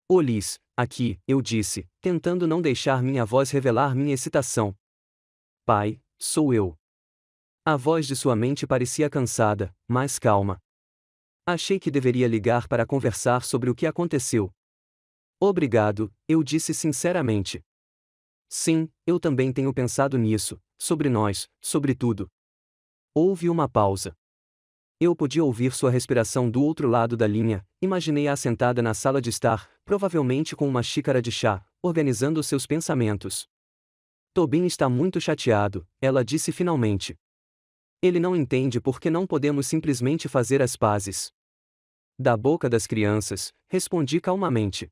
Ô Liz, aqui, eu disse, tentando não deixar minha voz revelar minha excitação. Pai, sou eu. A voz de sua mente parecia cansada, mas calma. Achei que deveria ligar para conversar sobre o que aconteceu. Obrigado, eu disse sinceramente. Sim, eu também tenho pensado nisso, sobre nós, sobre tudo. Houve uma pausa. Eu podia ouvir sua respiração do outro lado da linha, imaginei-a sentada na sala de estar, provavelmente com uma xícara de chá, organizando seus pensamentos. Tobin está muito chateado, ela disse finalmente. Ele não entende por que não podemos simplesmente fazer as pazes. Da boca das crianças, respondi calmamente.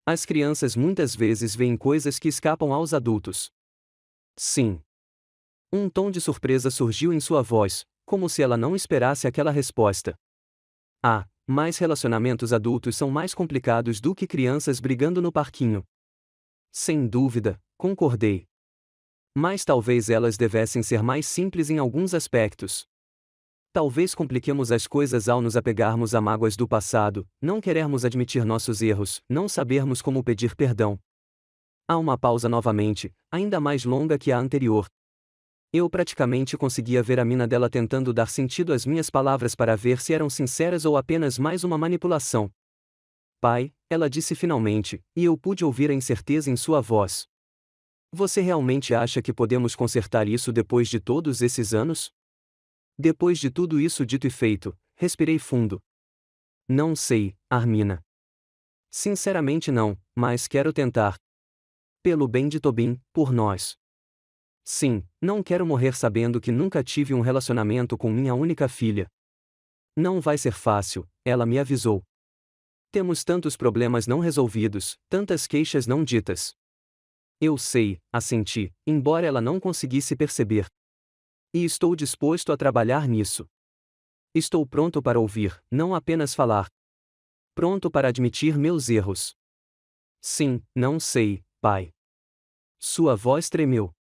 As crianças muitas vezes veem coisas que escapam aos adultos. Sim. Um tom de surpresa surgiu em sua voz, como se ela não esperasse aquela resposta. Ah, mas relacionamentos adultos são mais complicados do que crianças brigando no parquinho. Sem dúvida, concordei. Mas talvez elas devessem ser mais simples em alguns aspectos. Talvez compliquemos as coisas ao nos apegarmos a mágoas do passado, não querermos admitir nossos erros, não sabermos como pedir perdão. Há uma pausa novamente, ainda mais longa que a anterior. Eu praticamente conseguia ver a mina dela tentando dar sentido às minhas palavras para ver se eram sinceras ou apenas mais uma manipulação. Pai, ela disse finalmente, e eu pude ouvir a incerteza em sua voz. Você realmente acha que podemos consertar isso depois de todos esses anos? Depois de tudo isso dito e feito, respirei fundo. Não sei, Armina. Sinceramente não, mas quero tentar. Pelo bem de Tobin, por nós. Sim, não quero morrer sabendo que nunca tive um relacionamento com minha única filha. Não vai ser fácil, ela me avisou. Temos tantos problemas não resolvidos, tantas queixas não ditas. Eu sei, assenti, embora ela não conseguisse perceber. E estou disposto a trabalhar nisso. Estou pronto para ouvir, não apenas falar. Pronto para admitir meus erros. Sim, não sei, pai. Sua voz tremeu.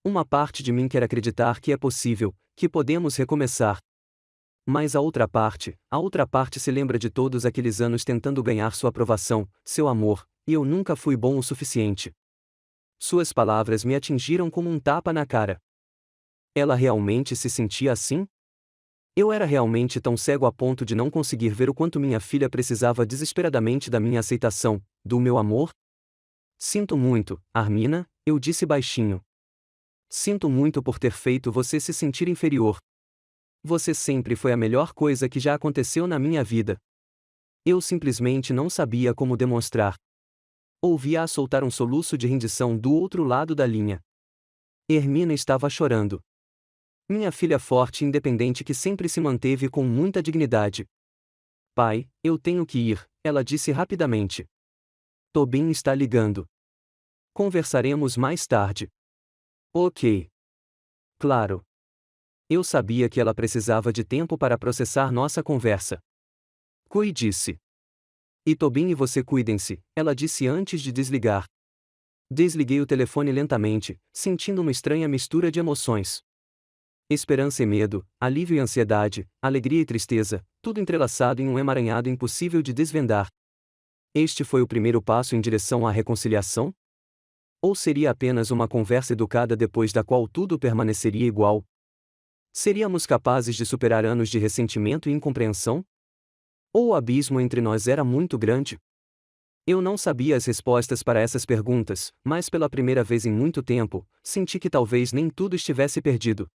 Uma parte de mim quer acreditar que é possível, que podemos recomeçar. Mas a outra parte se lembra de todos aqueles anos tentando ganhar sua aprovação, seu amor, e eu nunca fui bom o suficiente. Suas palavras me atingiram como um tapa na cara. Ela realmente se sentia assim? Eu era realmente tão cego a ponto de não conseguir ver o quanto minha filha precisava desesperadamente da minha aceitação, do meu amor? Sinto muito, Armina, eu disse baixinho. Sinto muito por ter feito você se sentir inferior. Você sempre foi a melhor coisa que já aconteceu na minha vida. Eu simplesmente não sabia como demonstrar. Ouvi-a soltar um soluço de rendição do outro lado da linha. Hermina estava chorando. Minha filha forte e independente que sempre se manteve com muita dignidade. Pai, eu tenho que ir, ela disse rapidamente. Tobin está ligando. Conversaremos mais tarde. Ok. Claro. Eu sabia que ela precisava de tempo para processar nossa conversa. Kui disse. E Tobin e você cuidem-se, ela disse antes de desligar. Desliguei o telefone lentamente, sentindo uma estranha mistura de emoções. Esperança e medo, alívio e ansiedade, alegria e tristeza, tudo entrelaçado em um emaranhado impossível de desvendar. Este foi o primeiro passo em direção à reconciliação? Ou seria apenas uma conversa educada depois da qual tudo permaneceria igual? Seríamos capazes de superar anos de ressentimento e incompreensão? Ou o abismo entre nós era muito grande? Eu não sabia as respostas para essas perguntas, mas pela primeira vez em muito tempo, senti que talvez nem tudo estivesse perdido.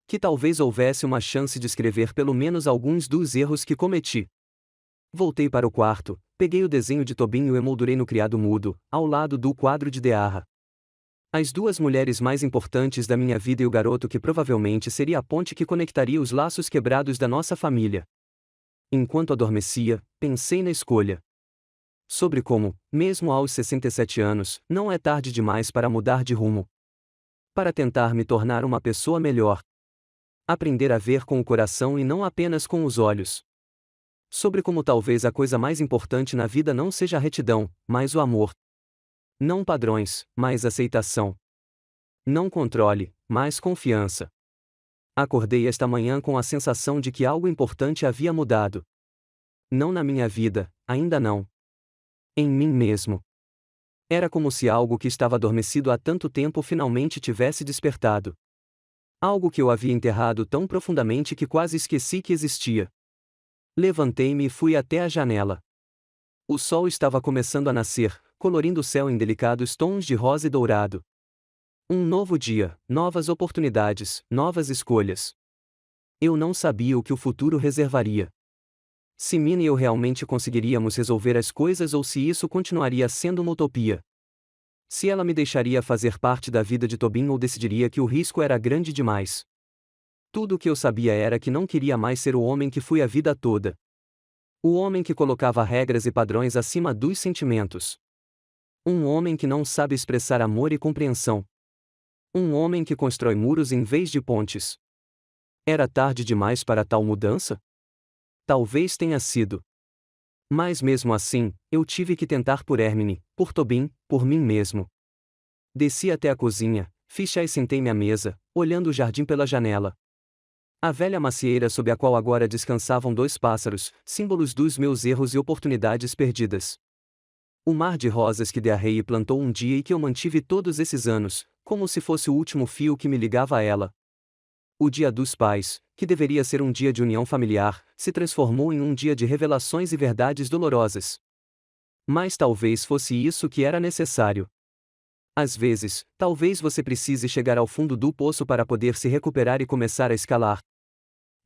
Que talvez houvesse uma chance de escrever pelo menos alguns dos erros que cometi. Voltei para o quarto, peguei o desenho de Tobin e o emoldurei no criado mudo, ao lado do quadro de Dearra. As duas mulheres mais importantes da minha vida e o garoto que provavelmente seria a ponte que conectaria os laços quebrados da nossa família. Enquanto adormecia, pensei na escolha. Sobre como, mesmo aos 67 anos, não é tarde demais para mudar de rumo. Para tentar me tornar uma pessoa melhor. Aprender a ver com o coração e não apenas com os olhos. Sobre como talvez a coisa mais importante na vida não seja a retidão, mas o amor. Não padrões, mas aceitação. Não controle, mas confiança. Acordei esta manhã com a sensação de que algo importante havia mudado. Não na minha vida, ainda não. Em mim mesmo. Era como se algo que estava adormecido há tanto tempo finalmente tivesse despertado. Algo que eu havia enterrado tão profundamente que quase esqueci que existia. Levantei-me e fui até a janela. O sol estava começando a nascer, colorindo o céu em delicados tons de rosa e dourado. Um novo dia, novas oportunidades, novas escolhas. Eu não sabia o que o futuro reservaria. Se Mina e eu realmente conseguiríamos resolver as coisas ou se isso continuaria sendo uma utopia. Se ela me deixaria fazer parte da vida de Tobin ou decidiria que o risco era grande demais. Tudo o que eu sabia era que não queria mais ser o homem que fui a vida toda. O homem que colocava regras e padrões acima dos sentimentos. Um homem que não sabe expressar amor e compreensão. Um homem que constrói muros em vez de pontes. Era tarde demais para tal mudança? Talvez tenha sido. Mas mesmo assim, eu tive que tentar por Hermine, por Tobin, por mim mesmo. Desci até a cozinha, fiz chá e sentei-me à mesa, olhando o jardim pela janela. A velha macieira sob a qual agora descansavam dois pássaros, símbolos dos meus erros e oportunidades perdidas. O mar de rosas que Dearrey plantou um dia e que eu mantive todos esses anos, como se fosse o último fio que me ligava a ela. O Dia dos Pais, que deveria ser um dia de união familiar, se transformou em um dia de revelações e verdades dolorosas. Mas talvez fosse isso que era necessário. Às vezes, talvez você precise chegar ao fundo do poço para poder se recuperar e começar a escalar.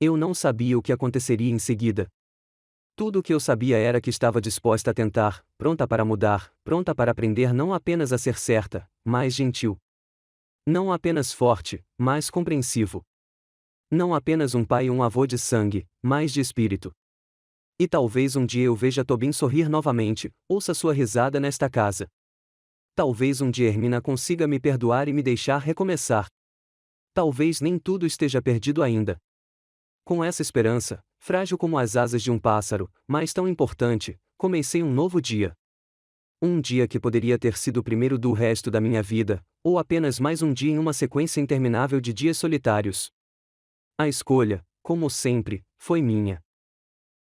Eu não sabia o que aconteceria em seguida. Tudo o que eu sabia era que estava disposta a tentar, pronta para mudar, pronta para aprender não apenas a ser certa, mas gentil. Não apenas forte, mas compreensivo. Não apenas um pai e um avô de sangue, mas de espírito. E talvez um dia eu veja Tobin sorrir novamente, ouça sua risada nesta casa. Talvez um dia Hermina consiga me perdoar e me deixar recomeçar. Talvez nem tudo esteja perdido ainda. Com essa esperança, frágil como as asas de um pássaro, mas tão importante, comecei um novo dia. Um dia que poderia ter sido o primeiro do resto da minha vida, ou apenas mais um dia em uma sequência interminável de dias solitários. A escolha, como sempre, foi minha.